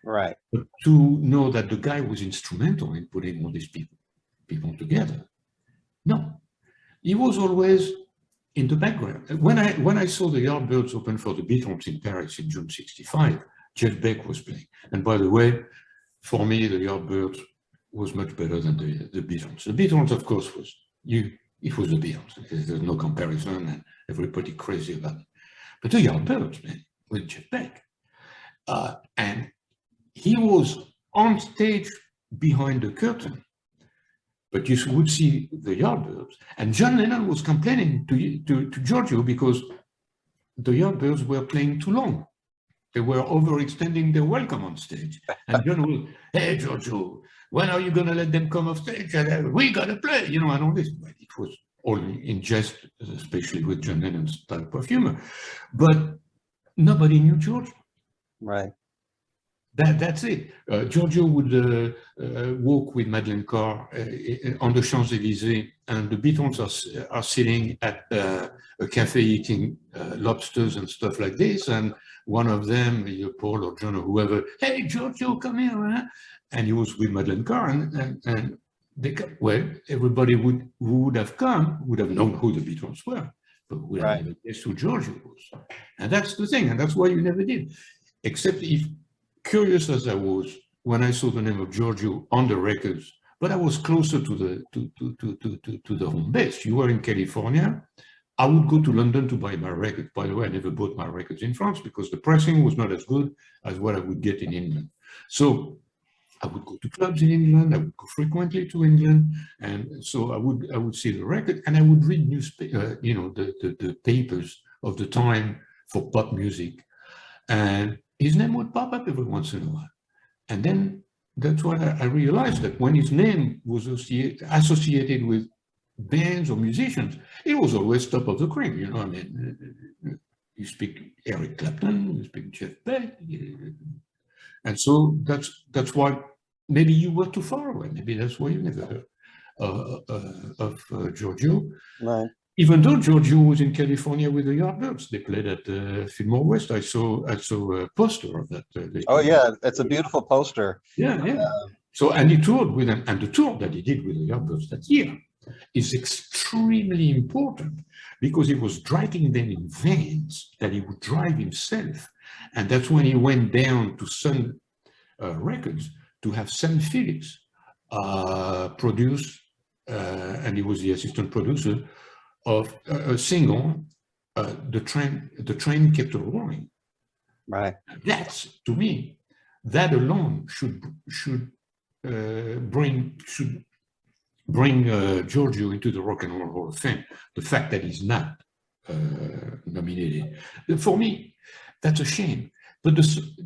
Right. But to know that the guy was instrumental in putting all these people together. No, he was always in the background. When I saw the Yardbirds open for the Beatles in Paris in June '65, Jeff Beck was playing. And by the way, for me, the Yardbirds was much better than the Beatles. The Beatles, of course, it was the Beatles. There's no comparison, and everybody crazy about it. But the Yardbirds, man, with Jeff Beck, and he was on stage behind the curtain, but you would see the Yardbirds. And John Lennon was complaining to Giorgio because the Yardbirds were playing too long. They were overextending their welcome on stage. And John was, hey, Giorgio, when are you going to let them come off stage? And we got to play, you know, and all this. But it was all in jest, especially with John Lennon's type of humor. But nobody knew Giorgio. Right. That's it. Giorgio would walk with Madeleine Carr on the Champs-Élysées, and the Beatles are sitting at a cafe eating lobsters and stuff like this, and one of them, either Paul or John or whoever, hey, Giorgio, come here. Huh? And he was with Madeleine Carr, and they, well, everybody who would have come would have known who the Beatles were, but would have never guessed who Giorgio was. And that's the thing, and that's why you never did. Except if, curious as I was, when I saw the name of Giorgio on the records, but I was closer to the home base. You were in California, I would go to London to buy my records. By the way, I never bought my records in France because the pressing was not as good as what I would get in England. So I would go to clubs in England. I would go frequently to England, and so I would see the record, and I would read newspaper, the papers of the time for pop music, and his name would pop up every once in a while, and then that's what I realized, that when his name was associated with bands or musicians, it was always top of the cream. I mean, you speak Eric Clapton, you speak Jeff Beck, and so that's why maybe you were too far away. Maybe that's why you never heard of Giorgio. Right. Even though Giorgio was in California with the Yardbirds, they played at Fillmore West. I saw a poster of that. Oh yeah, it's a beautiful poster. Yeah. So, and he toured with them, and the tour that he did with the Yardbirds that year is extremely important because he was dragging them in vans that he would drive himself. And that's when he went down to Sun Records to have Sam Phillips produce, and he was the assistant producer of a single, the train kept rolling. Right. That's, to me, that alone should bring Giorgio into the Rock and Roll Hall of Fame. The fact that he's not nominated, for me, that's a shame. But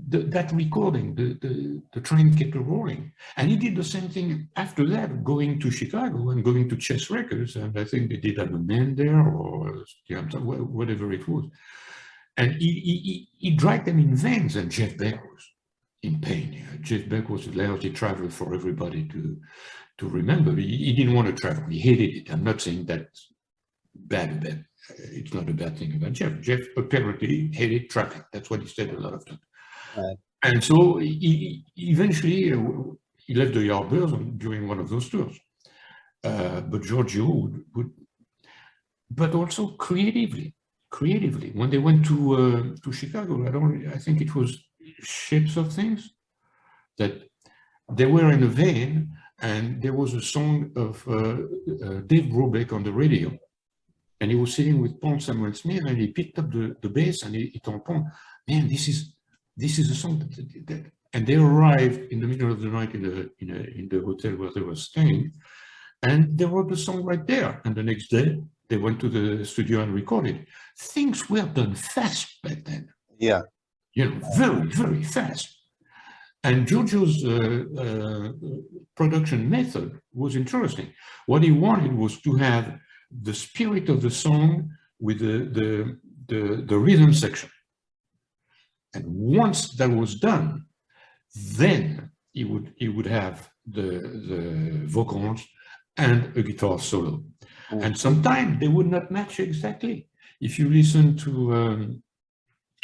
that recording, the train kept rolling, and he did the same thing after that, going to Chicago and going to Chess Records, and I think they did have a man there or whatever it was, and he dragged them in vans, and Jeff Beck was in pain. Jeff Beck was a lousy traveler for everybody to remember. He didn't want to travel. He hated it. I'm not saying that's bad. It's not a bad thing about Jeff. Jeff apparently hated traffic. That's what he said a lot of times. Right. And so he eventually he left the Yardbirds during one of those tours. But Giorgio would, but also creatively, when they went to Chicago, I think it was Shapes of Things, that they were in a van, and there was a song of Dave Brubeck on the radio. And he was sitting with Paul Samuel Smith, and he picked up the bass, and he told Paul, "Man, this is a song that." And they arrived in the middle of the night in the hotel where they were staying, and they wrote the song right there. And the next day, they went to the studio and recorded. Things were done fast back then. Yeah. Very, very fast. And Giorgio's production method was interesting. What he wanted was to have the spirit of the song with the rhythm section. And once that was done, then he would have the vocals and a guitar solo. Mm. And sometimes they would not match exactly. If you listen to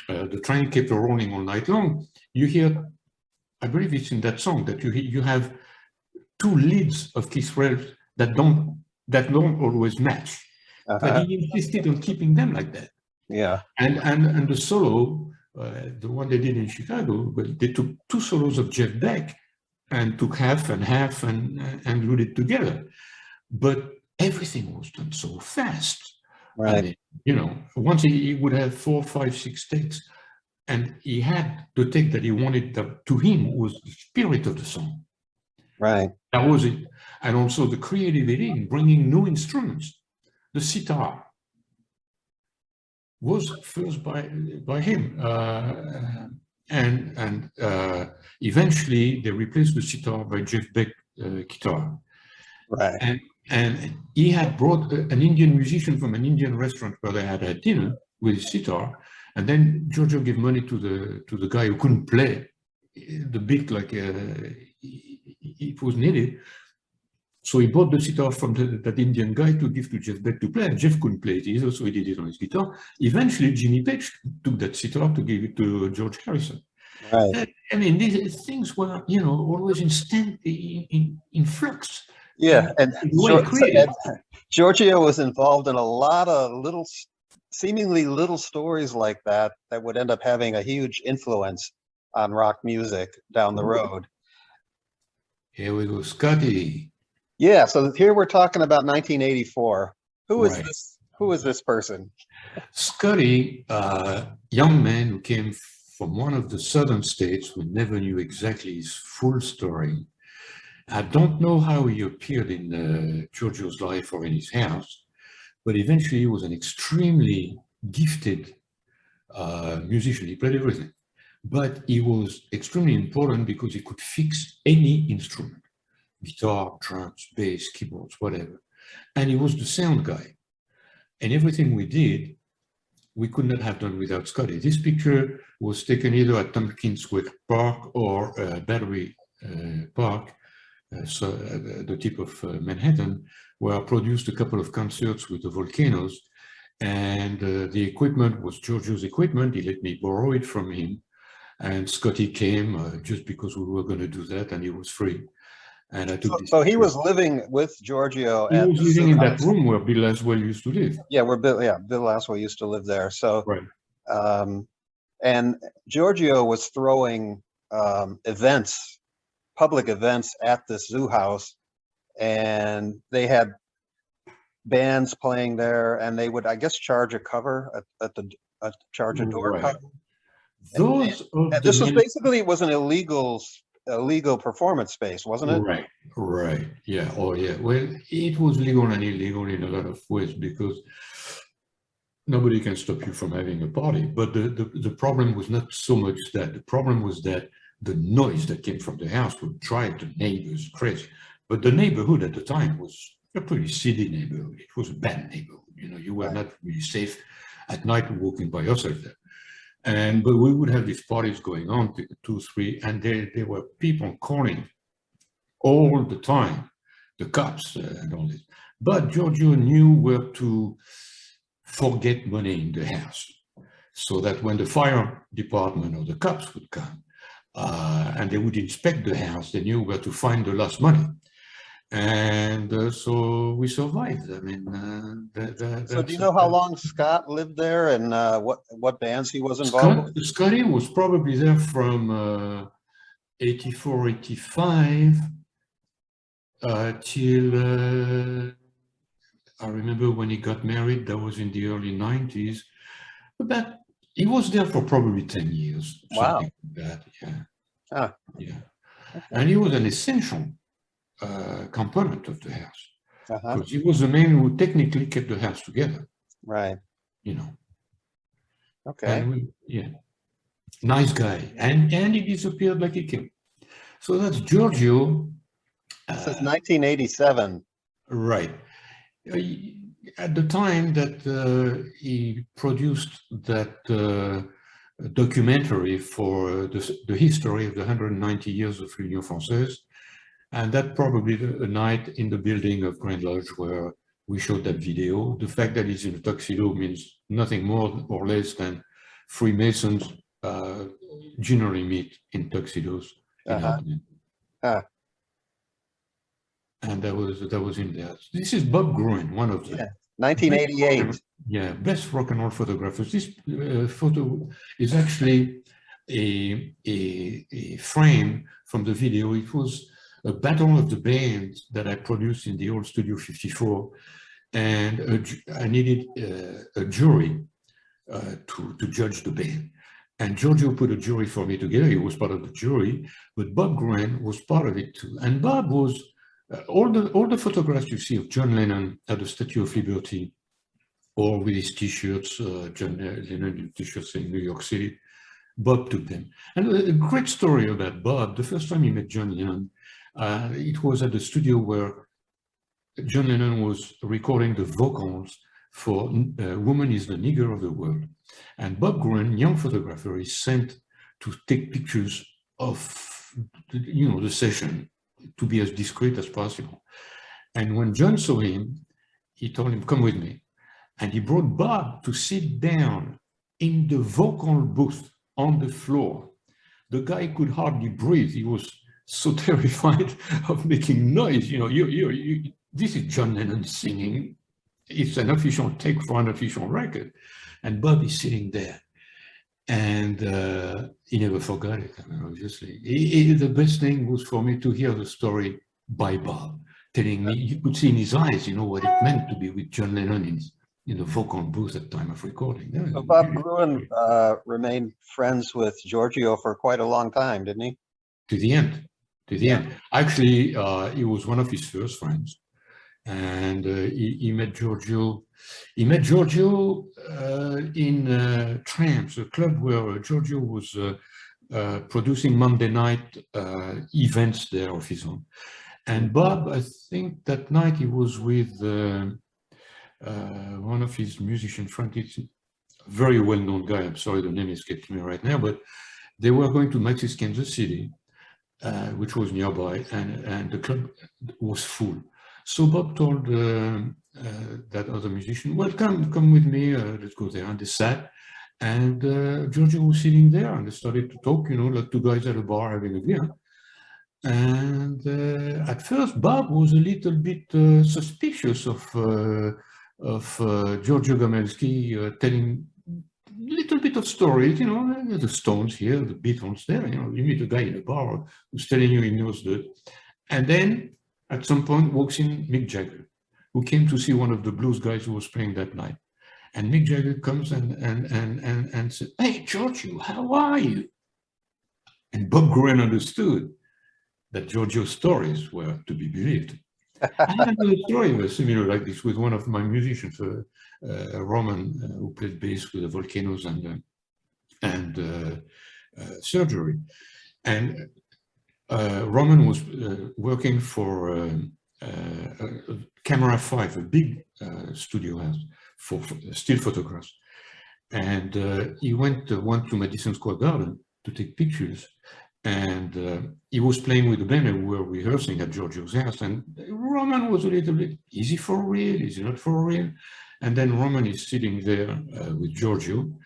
The Train Kept Rolling All Night Long, you hear, I believe it's in that song, that you have two leads of Keith Relf that don't always match. But he insisted on keeping them like that. Yeah. And the solo, the one they did in Chicago, well, they took two solos of Jeff Beck and took half and glued it together. But everything was done so fast. Right. And, once he would have 4, 5, 6 takes, and he had the take that he wanted, that to him was the spirit of the song. Right. That was it. And also the creativity in bringing new instruments. The sitar was first by him, and eventually they replaced the sitar by Jeff Beck guitar. Right. And he had brought an Indian musician from an Indian restaurant where they had dinner with his sitar, and then Giorgio gave money to the guy who couldn't play the beat like it was needed. So he bought the sitar from that Indian guy to give to Jeff Beck to play, and Jeff couldn't play it either, so he did it on his guitar. Eventually, Jimmy Page took that sitar to give it to George Harrison. Right. I mean, these things were, always in flux. Yeah, and Giorgio was involved in a lot of seemingly little stories like that would end up having a huge influence on rock music down the road. Here we go, Scotty. Yeah, so here we're talking about 1984. Who is Right. this? Who is this person? Scotty, young man who came from one of the southern states, we never knew exactly his full story. I don't know how he appeared in Giorgio's life or in his house, but eventually he was an extremely gifted musician. He played everything, but he was extremely important because he could fix any instrument, guitar, drums, bass, keyboards, whatever. And he was the sound guy. And everything we did, we could not have done without Scotty. This picture was taken either at Tompkins Square Park or Battery Park, so the tip of Manhattan, where I produced a couple of concerts with the Volcanoes. And the equipment was Giorgio's equipment. He let me borrow it from him. And Scotty came just because we were going to do that, and he was free. And I took this. So he was living with Giorgio. He was living in that room where Bill Laswell used to live. Yeah, where Bill Laswell used to live there. So, right. And Giorgio was throwing events, public events at this zoo house, and they had bands playing there, and they would, I guess, charge a cover charge a door cover. This was basically, it was an illegal performance space, wasn't it? Right, right. Yeah. Oh, yeah. Well, it was legal and illegal in a lot of ways because nobody can stop you from having a party. But the problem was not so much that. The problem was that the noise that came from the house would drive the neighbors crazy. But the neighborhood at the time was a pretty seedy neighborhood. It was a bad neighborhood. You know, you were not really safe at night walking by yourself there. But we would have these parties going on, 2, 3, and there were people calling all the time, the cops and all this. But Giorgio knew where to forget money in the house, so that when the fire department or the cops would come and they would inspect the house, they knew where to find the lost money. And so we survived. I mean, so do you know how long Scott lived there and what bands he was involved with? Scotty was probably there from 84, 85 till I remember when he got married, that was in the early 90s. But he was there for probably 10 years. Wow. Something like that, yeah. Ah. Yeah. Okay. And he was an essential component of the house. Because he was the man who technically kept the house together. Right. You know. Okay. And yeah. Nice guy. And he disappeared like he came. So that's Giorgio. This is 1987. Right. At the time that he produced that documentary for the history of the 190 years of l'Union Française, and that probably a night in the building of Grand Lodge where we showed that video. The fact that he's in a tuxedo means nothing more or less than Freemasons generally meet in tuxedos in Albany. And that was in there. This is Bob Gruen, one of them. 1988. Best rock and roll photographers. This photo is actually a frame from the video. It was a battle of the bands that I produced in the old Studio 54, and I needed a jury to judge the band. And Giorgio put a jury for me together. He was part of the jury, but Bob Gruen was part of it too. And Bob was all the photographs you see of John Lennon at the Statue of Liberty, or with his T-shirts, John Lennon T-shirts in New York City. Bob took them. And a great story about Bob. The first time he met John Lennon, it was at the studio where John Lennon was recording the vocals for Woman is the Nigger of the World. And Bob Gruen, young photographer, is sent to take pictures of the session, to be as discreet as possible. And when John saw him, he told him, come with me. And he brought Bob to sit down in the vocal booth on the floor. The guy could hardly breathe. He was so terrified of making noise. This is John Lennon singing. It's an official take for an official record. And Bob is sitting there. And he never forgot it, obviously. The best thing was for me to hear the story by Bob, telling me, you could see in his eyes, what it meant to be with John Lennon in the vocal booth at time of recording. That So was Bob really Gruen remained friends with Giorgio for quite a long time, didn't he? to the end. To the Yeah. end. Actually, he was one of his first friends, and he met Giorgio. He met Giorgio in Tramps, a club where Giorgio was producing Monday night events there of his own. And Bob, I think that night he was with one of his musician friends. It's a very well-known guy. I'm sorry, the name escapes me right now, but they were going to Maxis, Kansas City, which was nearby, and the club was full. So Bob told that other musician, well, come with me, let's go there. And they sat, and Giorgio was sitting there, and they started to talk, you know, like two guys at a bar having a beer. And at first, Bob was a little bit suspicious of Giorgio Gomelsky telling a little bit of stories, you know, the Stones here, the Beatles there, you know, you meet a guy in a bar who's telling you he knows that. And then at some point walks in Mick Jagger, who came to see one of the blues guys who was playing that night. And Mick Jagger comes and said, "Hey, Giorgio, how are you?" And Bob Gruen understood that Giorgio's stories were to be believed. I had another story was similar like this with one of my musicians, Roman, who played bass with the Volcanoes and Surgery. And Roman was working for Camera 5, a big studio house for still photographs. And he went to Madison Square Garden to take pictures. And he was playing with the band and we were rehearsing at Giorgio's house. And Roman was a little bit, is he for real? Is he not for real? And then Roman is sitting there with Giorgio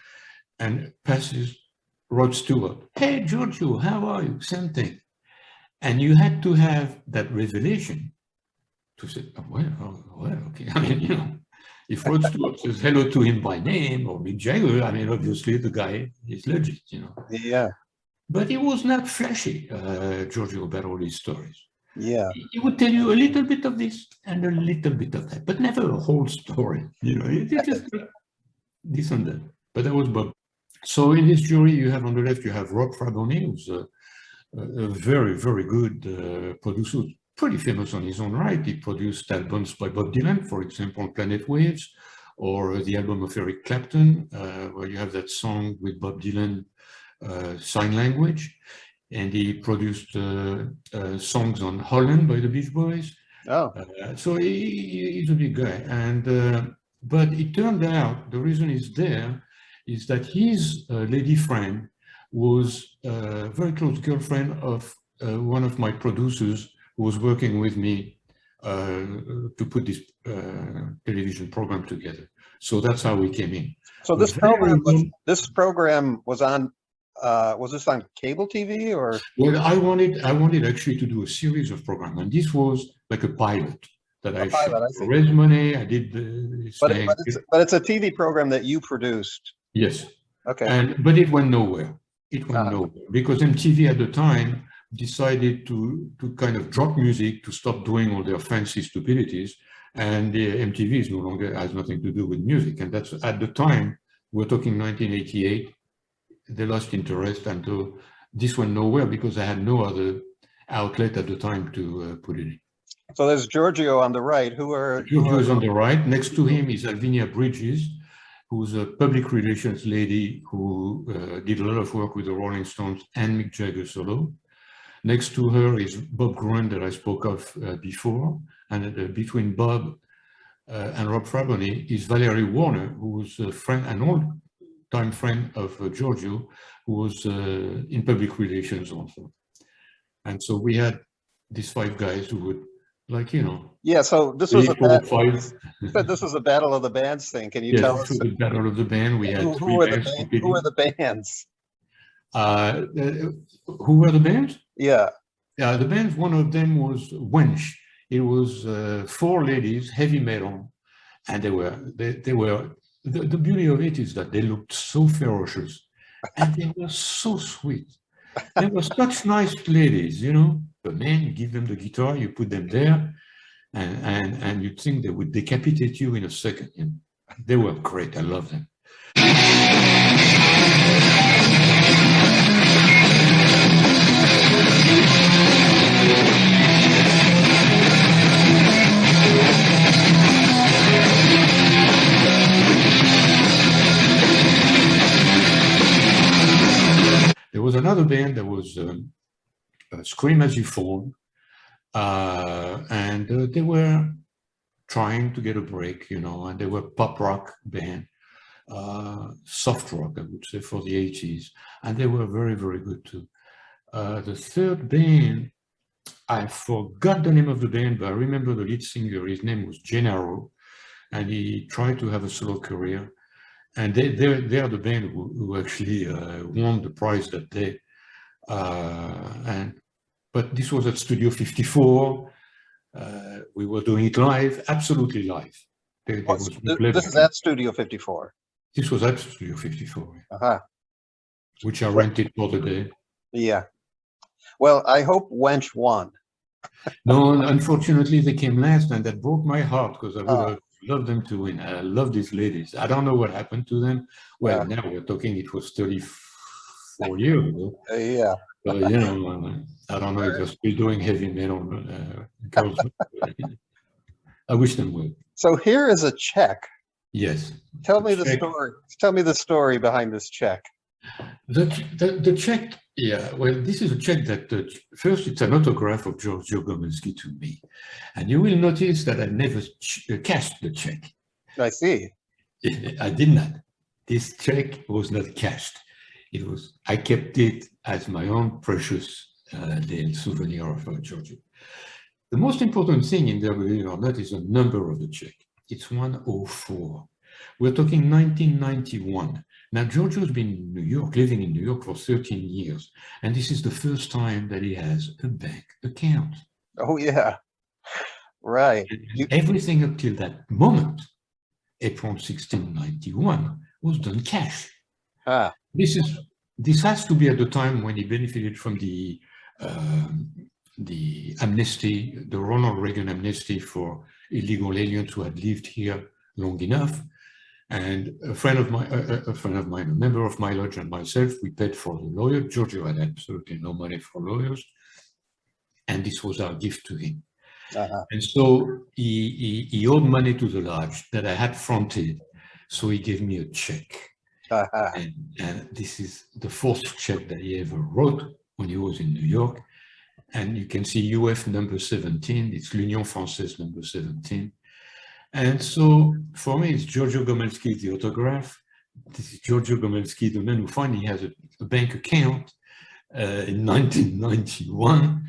and passes Rod Stewart. "Hey, Giorgio, how are you?" Same thing. And you had to have that revelation to say, "Oh, well, okay." I mean, you know, if Rod Stewart says hello to him by name or Mick Jagger, I mean, obviously the guy is legit, you know. Yeah. But he was not flashy, Giorgio, about all his stories. Yeah. He would tell you a little bit of this and a little bit of that, but never a whole story. You know, it just this and that. But that was Bob. So in this jury, you have on the left, you have Rob Fraboni, who's a very, very good producer, pretty famous on his own right. He produced albums by Bob Dylan, for example, Planet Waves, or the album of Eric Clapton, where you have that song with Bob Dylan, Sign Language. And he produced songs on Holland by the Beach Boys. Oh. So he's a big guy. And but it turned out the reason he's there is that his lady friend was a very close girlfriend of one of my producers who was working with me to put this television program together. So that's how we came in. So this program was on. Was this on cable TV or? Well, I wanted actually to do a series of programs, and this was like a pilot that I shot. Raised money, I did this thing. But it's a TV program that you produced. Yes. Okay. But it went nowhere. It went nowhere because MTV at the time decided to kind of drop music, to stop doing all their fancy stupidities, and the MTV is no longer has nothing to do with music. And that's at the time, we're talking 1988. They lost interest, and this went nowhere because I had no other outlet at the time to put it in. So there's Giorgio on the right. Giorgio is on the right. Next to him is Alvinia Bridges, who's a public relations lady who did a lot of work with the Rolling Stones and Mick Jagger solo. Next to her is Bob Gruen that I spoke of before. And between Bob and Rob Fraboni is Valerie Warner, who was a friend, an old-time friend of Giorgio, who was in public relations also. And so we had these five guys who would, like, you know. Yeah, so this was this was a battle of the bands thing. Can you tell us? The battle of the band. We had who were the bands? Who were the bands? Yeah. Yeah, the bands, one of them was Wench. It was four ladies, heavy metal, and they were the beauty of it is that they looked so ferocious and they were so sweet. They were such nice ladies, you know. The men, you give them the guitar, you put them there, and you'd think they would decapitate you in a second. You know? They were great. I love them. There was another band that was Scream As You Fall, and they were trying to get a break, you know, and they were pop rock band, soft rock, I would say, for the 80s, and they were very, very good too. The third band, I forgot the name of the band, but I remember the lead singer. His name was Gennaro, and he tried to have a solo career. And they're the band who actually won the prize that day. But this was at Studio 54. We were doing it live, absolutely live. This is at Studio 54. This was at Studio 54, Uh-huh. which I rented for the day. Yeah. Well, I hope Wench won. No, unfortunately, they came last, and that broke my heart because I would have loved them to win. I love these ladies. I don't know what happened to them. Well, now we're talking, it was 34 years ago. Yeah. But, you know, I don't know if they're still doing heavy metal girls. I wish them well. So here is a check. Yes. Tell me the story. Tell me the story behind this check. The check, yeah, well, this is a check that, first, it's an autograph of Giorgio Gomelsky to me. And you will notice that I never cashed the check. I see. I did not. This check was not cashed. I kept it as my own precious little souvenir of Giorgio. The most important thing in there, believe it or not, is the number of the check. It's 104. We're talking 1991. Now, Giorgio's been in New York, living in New York for 13 years, and this is the first time that he has a bank account. Oh, yeah. Right. Everything up till that moment, April 16, 91, was done cash. Ah. This has to be at the time when he benefited from the amnesty, the Ronald Reagan amnesty for illegal aliens who had lived here long enough. And a friend of mine, a member of my lodge and myself, we paid for the lawyer. Giorgio had absolutely no money for lawyers. And this was our gift to him. Uh-huh. And so he owed money to the lodge that I had fronted. So he gave me a check. Uh-huh. And this is the fourth check that he ever wrote when he was in New York. And you can see UF number 17. It's l'Union Française number 17. And so for me, it's Giorgio Gomelsky, the autograph. This is Giorgio Gomelsky, the man who finally has a bank account in 1991.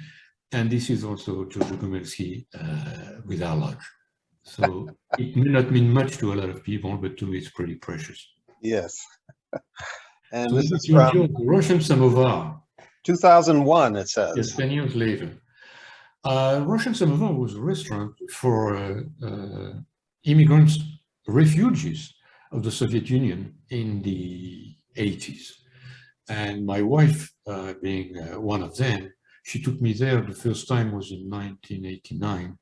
And this is also Giorgio Gomelsky with our lodge. So it may not mean much to a lot of people, but to me, it's pretty precious. Yes. And so this is Giorgio, from Russian Samovar. 2001, it says. Yes, 10 years later. Russian Samovar was a restaurant for immigrants, refugees of the Soviet Union in the 80s. And my wife, being one of them, she took me there. The first time was in 1989.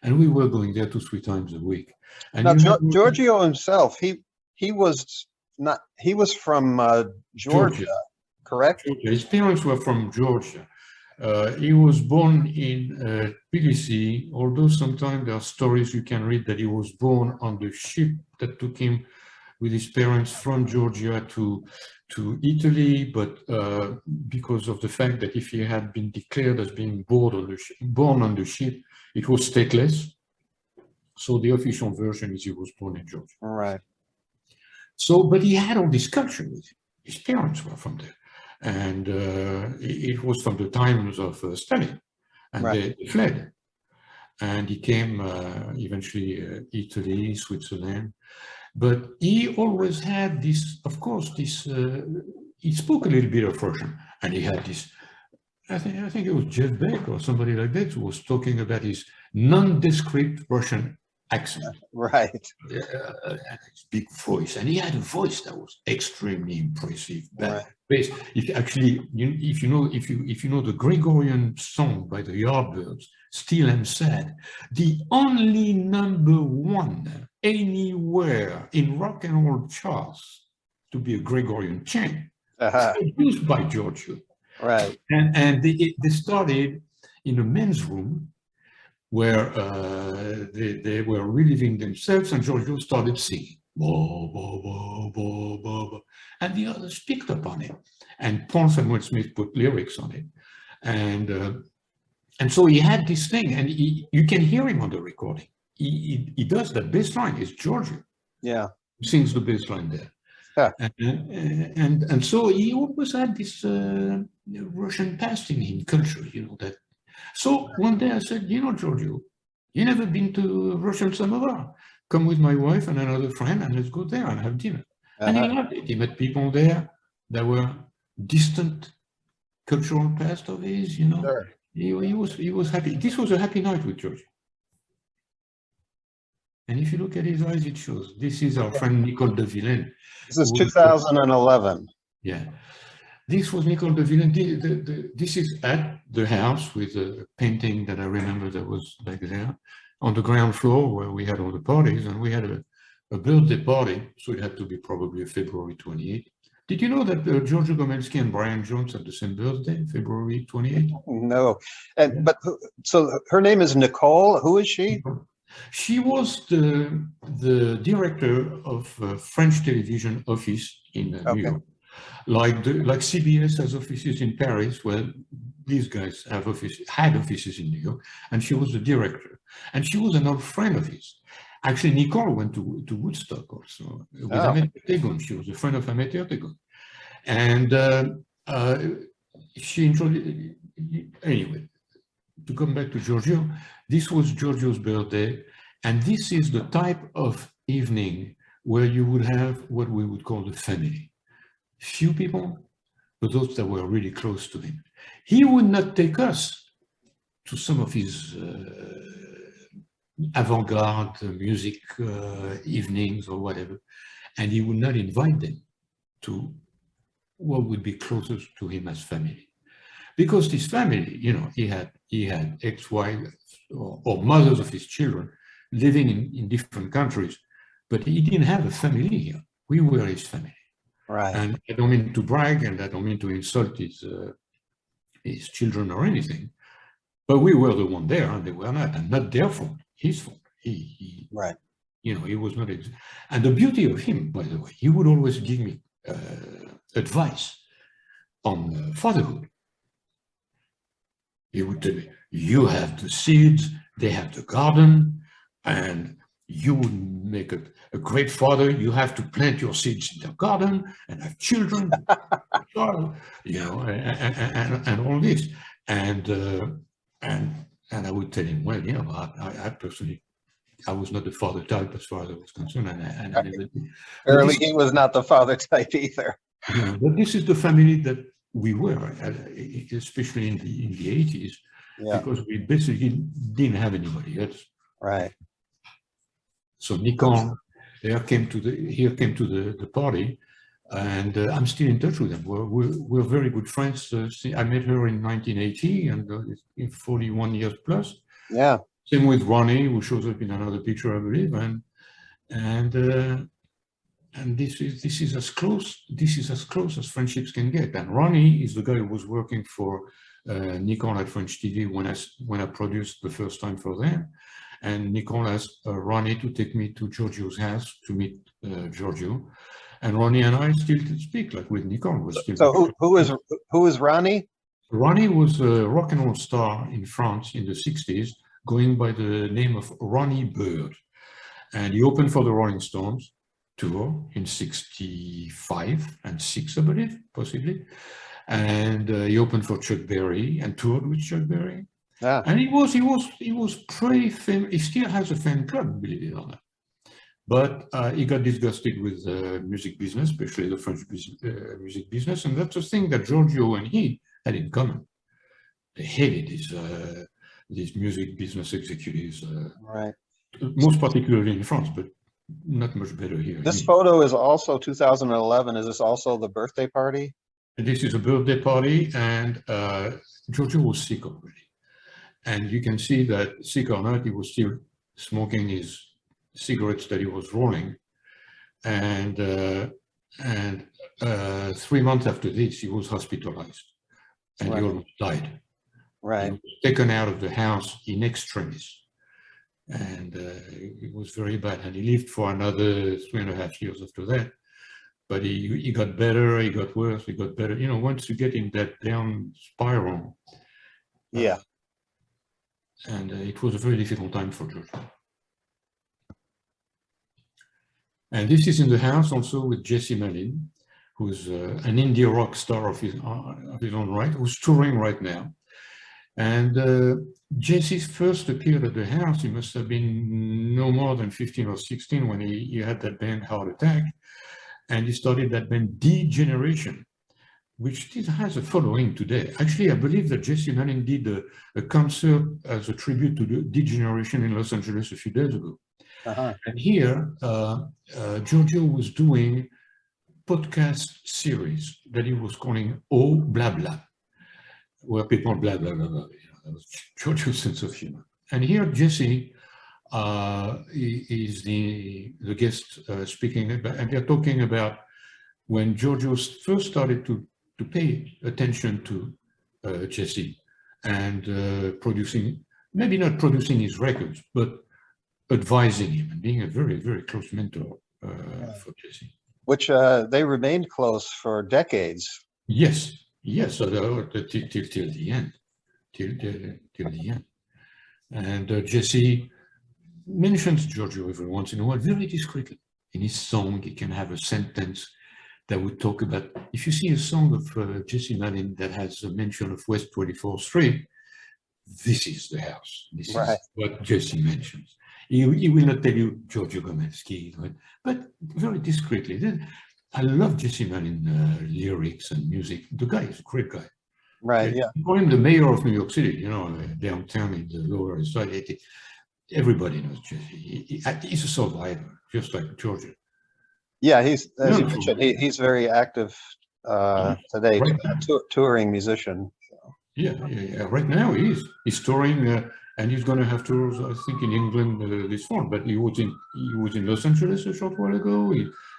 And we were going there 2-3 times a week. And now, Giorgio himself, he was from Georgia, correct? Georgia. His parents were from Georgia. He was born in Tbilisi, although sometimes there are stories you can read that he was born on the ship that took him with his parents from Georgia to Italy, but because of the fact that if he had been declared as being born on the ship, it was stateless. So the official version is he was born in Georgia. All right. So, but he had all this culture with him. His parents were from there. And it was from the times of Stalin, and right. They fled. And he came eventually Italy, Switzerland. But he always had this, of course, this, he spoke a little bit of Russian. And he had this, I think it was Jeff Beck or somebody like that who was talking about his nondescript Russian accent. Right. His big voice. And he had a voice that was extremely impressive. Right. If you know the Gregorian song by the Yardbirds, Stilham said, the only #1 anywhere in rock and roll charts to be a Gregorian chant, produced by Giorgio. Right. And they started in a men's room where they were reliving themselves, and Giorgio started singing. Bo, bo, bo, bo, bo, bo. And the others picked up on it. And Paul Samuel Smith put lyrics on it. And so he had this thing, and you can hear him on the recording. He does that bass line. It's Giorgio. Yeah. Who sings the bass line there. Huh. And so he always had this Russian past in him, culture, you know, that. So one day I said, you know, Giorgio, you never been to Russian Samovar? Come with my wife and another friend, and let's go there and have dinner. And he loved it. He met people there that were distant cultural past of his, you know. Sure. He was happy. This was a happy night with Giorgio. And if you look at his eyes, it shows. This is our friend Nicole de Villaine. This is 2011. Yeah. This was Nicole de Villaine. This is at the house with a painting that I remember that was back there on the ground floor where we had all the parties, and we had a birthday party. So it had to be probably February 28th. Did you know that Giorgio Gomelsky and Brian Jones had the same birthday, February 28th? No. And but so her name is Nicole. Who is she? She was the director of French television office in New York. Like CBS has offices in Paris, well, these guys had offices in New York, and she was the director. And she was an old friend of his. Actually, Nicole went to Woodstock also with Ahmet Ertegun. She was a friend of Ahmet Ertegun. And she introduced, anyway, to come back to Giorgio, this was Giorgio's birthday, and this is the type of evening where you would have what we would call the family. Few people, but those that were really close to him. He would not take us to some of his avant-garde music evenings or whatever, and he would not invite them to what would be closest to him as family. Because this family, you know, he had ex-wives or mothers of his children living in different countries, but he didn't have a family here. We were his family. Right. And I don't mean to brag, and I don't mean to insult his children or anything, but we were the one there, and they were not, and not their fault, his fault. He right. You know, he was not. And the beauty of him, by the way, he would always give me advice on fatherhood. He would tell me, you have the seeds, they have the garden, and you would make a great father. You have to plant your seeds in the garden and have children, you know, and all this. And I would tell him, well, you know, I personally, I was not the father type as far as I was concerned. Apparently he was not the father type either. You know, but this is the family that we were, especially in the 80s, because we basically didn't have anybody else. Right. So Nicole here came to the party, and I'm still in touch with them. We're very good friends. I met her in 1980, and in 41 years plus. Yeah. Same with Ronnie, who shows up in another picture, I believe, and this is as close as friendships can get. And Ronnie is the guy who was working for Nicole at French TV when I produced the first time for them. And Nicole asked Ronnie to take me to Giorgio's house to meet Giorgio. And Ronnie and I still speak, like with Nicole. So who is Ronnie? Ronnie was a rock and roll star in France in the 60s, going by the name of Ronnie Bird. And he opened for the Rolling Stones tour in 65 and 6, I believe, possibly. And he opened for Chuck Berry and toured with Chuck Berry. Yeah. And he was pretty famous. He still has a fan club, believe it or not. But he got disgusted with the music business, especially the French music business. And that's the thing that Giorgio and he had in common. They hated these music business executives, right? Most particularly in France, but not much better here. This photo is also 2011. Is this also the birthday party? This is a birthday party, and Giorgio was sick already. And you can see that sick or not, he was still smoking his cigarettes that he was rolling. And 3 months after this, he was hospitalized and he almost died. He Right. was taken out of the house in extremis. And it was very bad. And he lived for another 3.5 years after that. But he got better, he got worse, he got better. You know, once you get in that down spiral. Yeah. And it was a very difficult time for Giorgio. And this is in the house also with Jesse Malin, who's an indie rock star of his own right, who's touring right now. And Jesse first appeared at the house, he must have been no more than 15 or 16 when he had that band Heart Attack. And he started that band D-Generation, which still has a following today. Actually, I believe that Jesse Malin did a concert as a tribute to the D-Generation in Los Angeles a few days ago. And here, Giorgio was doing podcast series that he was calling Oh Blah Blah, where people blah, blah, blah, blah. That was Giorgio's sense of humor. And here, Jesse is the guest speaking, and they're talking about when Giorgio first started to pay attention to Jesse and producing, maybe not producing his records, but advising him and being a very, very close mentor for Jesse. Which they remained close for decades. Yes, yes, so till the end, till the end. And Jesse mentions Giorgio every once in a while, very discreetly. In his song, he can have a sentence that would talk about, if you see a song of Jesse Malin that has a mention of West 24th Street, this is the house. This is what Jesse mentions. He will not tell you Giorgio Gomelsky, but very discreetly. I love Jesse Malin lyrics and music. The guy is a great guy. Right, yeah. For him, the mayor of New York City, you know, downtown in the Lower East Side, everybody knows Jesse. He's a survivor, just like Giorgio. Yeah, he's, as you mentioned, he's very active today, Right touring musician. So. Yeah. Right now he's touring, and he's going to have tours, I think, in England this fall. But he was in Los Angeles a short while ago.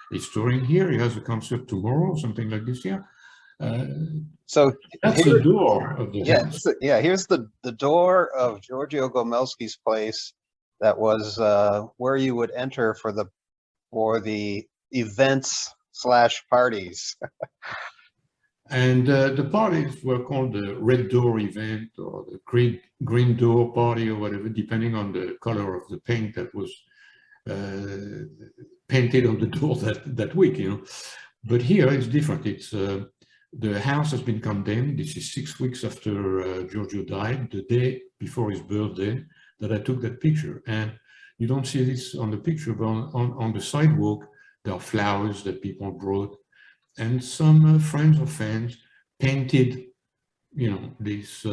He's touring here. He has a concert tomorrow, something like this. Yeah. So that's the door of the house. Here's the door of Giorgio Gomelsky's place. That was where you would enter for the events / parties. And the parties were called the red door event or the green door party or whatever, depending on the color of the paint that was painted on the door that week, you know. But here it's different. It's the house has been condemned. This is 6 weeks after Giorgio died, the day before his birthday, that I took that picture. And you don't see this on the picture, but on the sidewalk, there are flowers that people brought. And some friends or fans painted, you know, these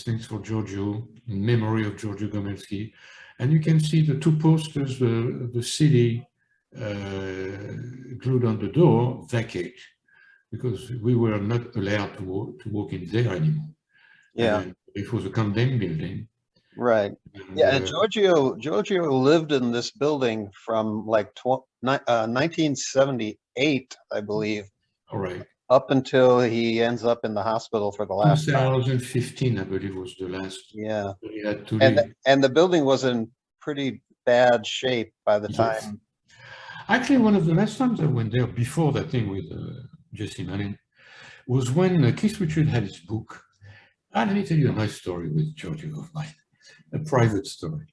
things for Giorgio, in memory of Giorgio Gomelsky. And you can see the two posters, the city glued on the door, vacate, because we were not allowed to walk in there anymore. Yeah. And it was a condemned building. Right. And, and Giorgio lived in this building from like 1978, I believe. All right. Up until he ends up in the hospital for the last 2015, time. I believe, was the last. Yeah. He had to leave. And the building was in pretty bad shape by the time. Actually, one of the last times I went there before that thing with Jesse Malin was when Keith Richards had his book. Let me tell you a nice story with Giorgio of mine, a private story.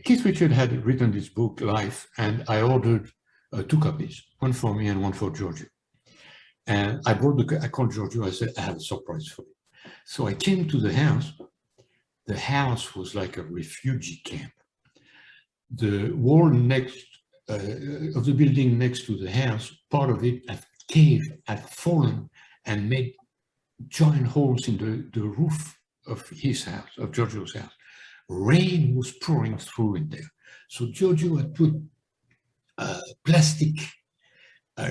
Keith Richards had written this book, Life, and I ordered 2 copies, one for me and one for Giorgio. And I called Giorgio, I said, I have a surprise for you. So I came to the house. The house was like a refugee camp. The wall next of the building next to the house, part of it had caved, had fallen and made giant holes in the roof of his house, of Giorgio's house. Rain was pouring through in there. So Giorgio had put plastic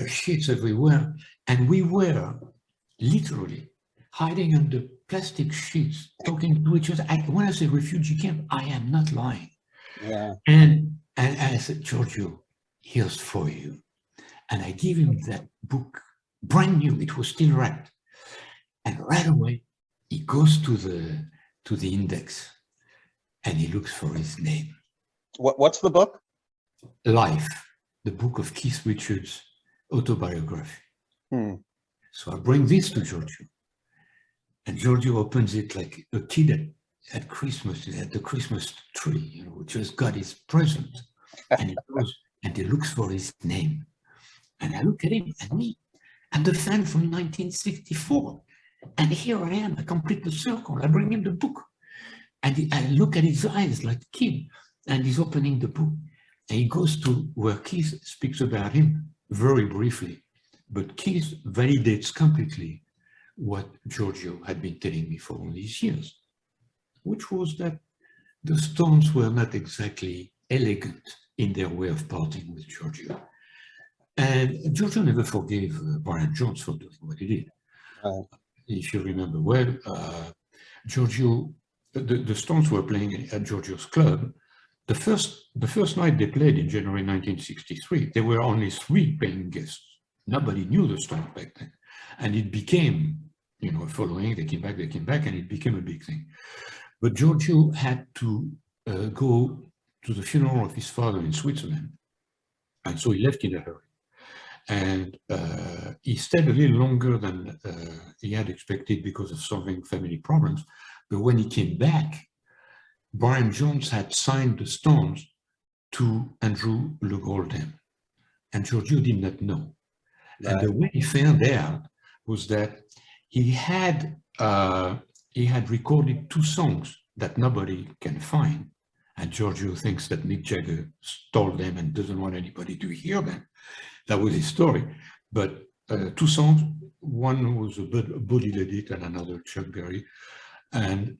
sheets everywhere, and we were literally hiding under plastic sheets talking to each other. When I say refugee camp, I am not lying. Yeah. And I said, Giorgio, here's for you. And I give him that book, brand new, it was still wrapped. And right away, he goes to the index and he looks for his name. What's the book? Life, the book of Keith Richards' autobiography. So I bring this to Giorgio. And Giorgio opens it like a kid at Christmas, at the Christmas tree, you know, just got his present. And he goes and he looks for his name. And I look at him and me, I'm the fan from 1964. And here I am, I complete the circle. I bring him the book. And I look at his eyes like a kid, and he's opening the book. And he goes to where Keith speaks about him very briefly. But Keith validates completely what Giorgio had been telling me for all these years, which was that the Stones were not exactly elegant in their way of parting with Giorgio. And Giorgio never forgave Brian Jones for doing what he did. If you remember well, Giorgio, the Stones were playing at Giorgio's club. The first night they played in January 1963, there were only 3 paying guests. Nobody knew the Stones back then. And it became, you know, following, they came back, and it became a big thing. But Giorgio had to go to the funeral of his father in Switzerland. And so he left in a hurry. And he stayed a little longer than he had expected because of solving family problems. But when he came back, Brian Jones had signed the Stones to Andrew Le Golden. And Giorgio did not know. Right. And the way he found out was that he had recorded 2 songs that nobody can find. And Giorgio thinks that Mick Jagger stole them and doesn't want anybody to hear them. That was his story. But 2 songs, one was a Buddy Ledit and another Chuck Berry. And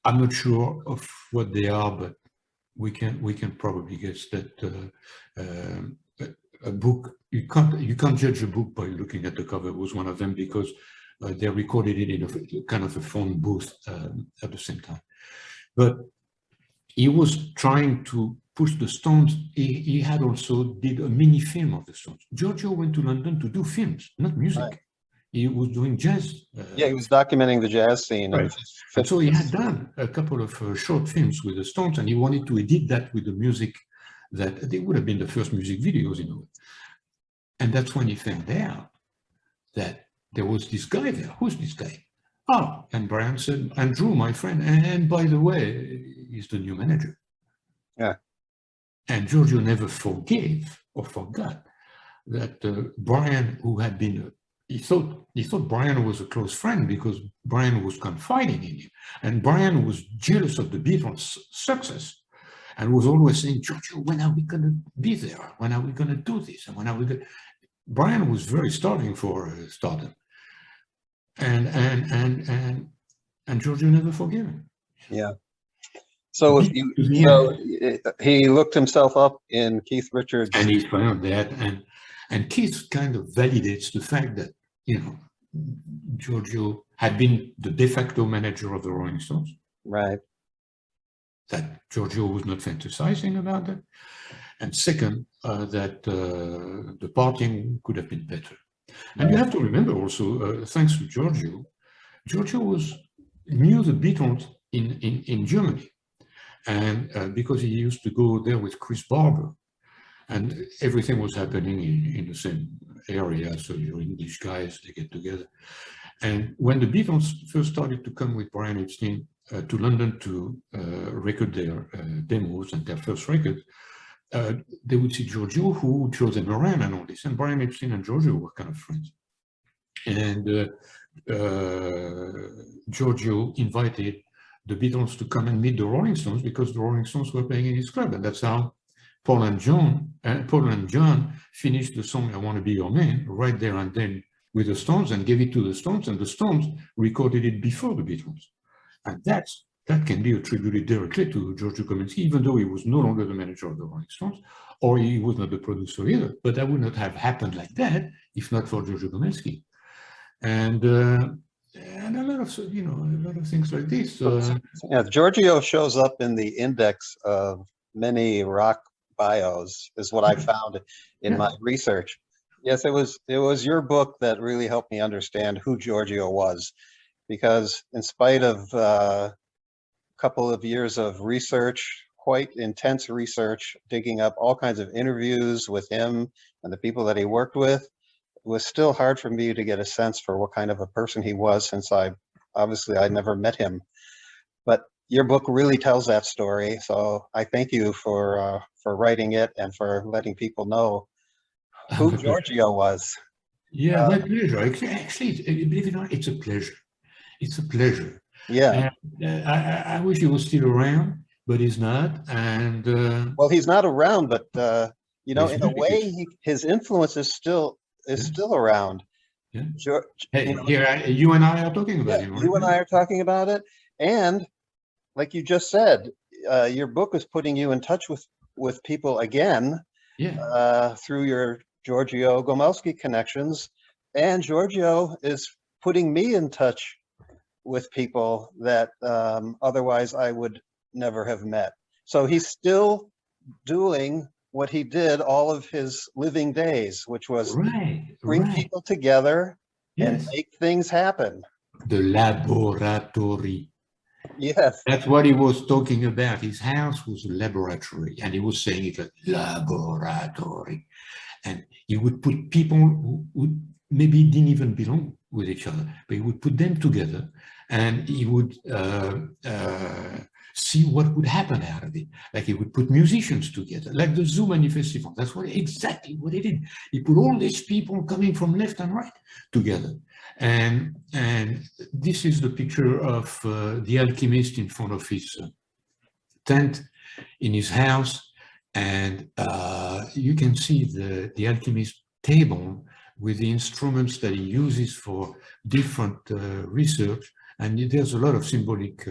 I'm not sure of what they are, but we can probably guess that a book, you can't judge a book by looking at the cover, was one of them, because they recorded it in a kind of a phone booth at the same time. But he was trying to push the Stones. He had also did a mini film of the Stones. Giorgio went to London to do films, not music. Right. He was doing jazz. Yeah, he was documenting the jazz scene. Right. And so he had done a couple of short films with the Stones, and he wanted to edit that with the music that they would have been the first music videos, you know. And that's when he found out that there was this guy there. Who's this guy? Oh, and Brian said, Andrew, my friend, and by the way, he's the new manager. Yeah. And Giorgio never forgave or forgot that Brian, who had been, he thought Brian was a close friend because Brian was confiding in him. And Brian was jealous of the Beatles' success and was always saying, Giorgio, when are we going to be there? When are we going to do this? And when are we going to... Brian was very starting for stardom. And Giorgio never forgave him. Yeah. So, he looked himself up in Keith Richards. And he found that. And Keith kind of validates the fact that, you know, Giorgio had been the de facto manager of the Rolling Stones. Right. That Giorgio was not fantasizing about that. And second, that the parting could have been better. And you have to remember also, thanks to Giorgio, Giorgio knew the Beatles in Germany. And because he used to go there with Chris Barber, and everything was happening in the same area, so your English guys, they get together. And when the Beatles first started to come with Brian Epstein to London to record their demos and their first record, they would see Giorgio, who drove them around and all this. And Brian Epstein and Giorgio were kind of friends. And Giorgio invited the Beatles to come and meet the Rolling Stones because the Rolling Stones were playing in his club. And that's how Paul and John finished the song I Want to Be Your Man right there and then with the Stones and gave it to the Stones, and the Stones recorded it before the Beatles. And that can be attributed directly to Giorgio Gomelsky, even though he was no longer the manager of the Rolling Stones, or he was not the producer either. But that would not have happened like that if not for Giorgio Gomelsky. And and a lot of, a lot of things like this. Yeah, Giorgio shows up in the index of many rock bios, is what I found in my research. Yes, it was your book that really helped me understand who Giorgio was, because in spite of a couple of years of research, quite intense research, digging up all kinds of interviews with him and the people that he worked with, it was still hard for me to get a sense for what kind of a person he was, since I never met him. But your book really tells that story, so I thank you for writing it and for letting people know who Giorgio was. Yeah, my pleasure. Actually, believe it or not, it's a pleasure. It's a pleasure. Yeah. And I wish he was still around, but he's not. And Well, he's not around, but his in a music way, is. his influence is still Yeah, around. yeah. Geor- Hey, here, you and I are talking yeah, about him, you and right? I are talking about it, and like you just said, your book is putting you in touch with people again Yeah, through your Giorgio Gomelsky connections, and Giorgio is putting me in touch with people that otherwise I would never have met. So he's still doing what he did all of his living days, which was right, bring right. people together and Yes, make things happen. the laboratory. Yes. That's what he was talking about. His house was a laboratory, and he was saying it like laboratory. And he would put people who maybe didn't even belong with each other, but he would put them together, and he would see what would happen out of it. Like he would put musicians together, like the Zumani Festival. That's exactly what he did. He put all these people coming from left and right together. And this is the picture of the alchemist in front of his tent in his house, and you can see the alchemist table with the instruments that he uses for different research, and there's a lot of symbolic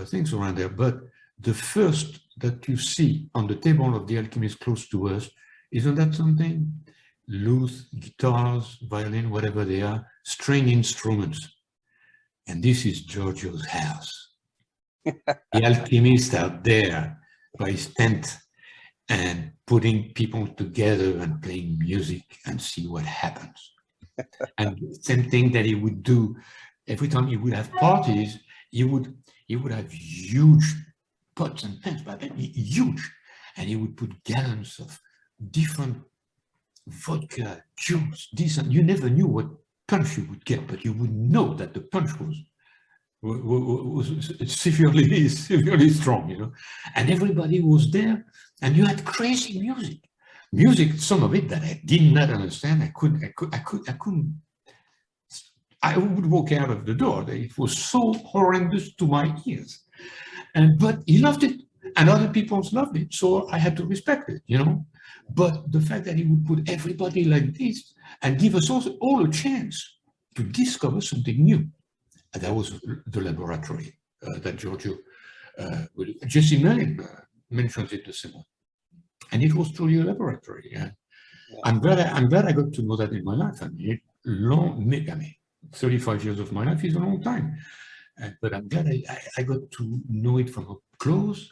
things around there. But the first that you see on the table of the alchemist close to us, isn't that something? Lute, guitars, violin, whatever they are, string instruments. And this is Giorgio's house. The alchemist out there by his tent and putting people together and playing music and see what happens. And the same thing that he would do every time he would have parties, he would have huge pots and pans, but huge, and he would put gallons of different vodka, juice, this, and you never knew what punch you would get, but you would know that the punch was severely strong, and everybody was there, and you had crazy music, some of it that I did not understand. I would walk out of the door. It was so horrendous to my ears, but he loved it, and other people loved it, so I had to respect it, But the fact that he would put everybody like this and give us also all a chance to discover something new. And that was the laboratory that Giorgio, Jesse Mellin mentions it the same way. And it was truly a laboratory. Yeah. I'm glad I got to know that in my life. I mean, 35 years of my life is a long time. But I'm glad I got to know it from up close,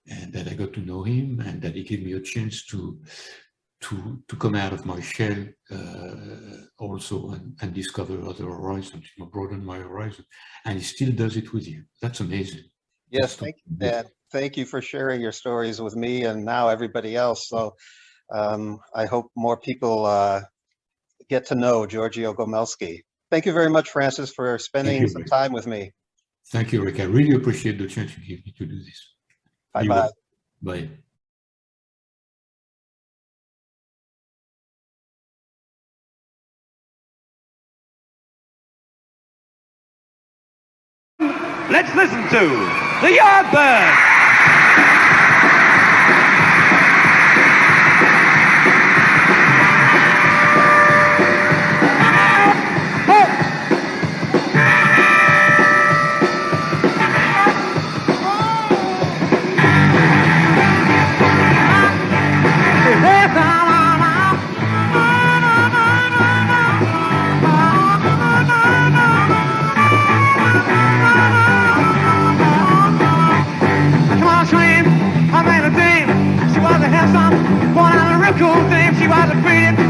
and that I got to know him, and that he gave me a chance to come out of my shell also and discover other horizons, broaden my horizon. And he still does it with you. That's amazing. Yes, thank you for sharing your stories with me and now everybody else. So I hope more people get to know Giorgio Gomelsky. Thank you very much, Francis, for spending some time with me. Thank you, Rick. I really appreciate the chance you gave me to do this. Bye-bye. Bye. Let's listen to the Yardbirds. some one of the real cool things. She was a pretty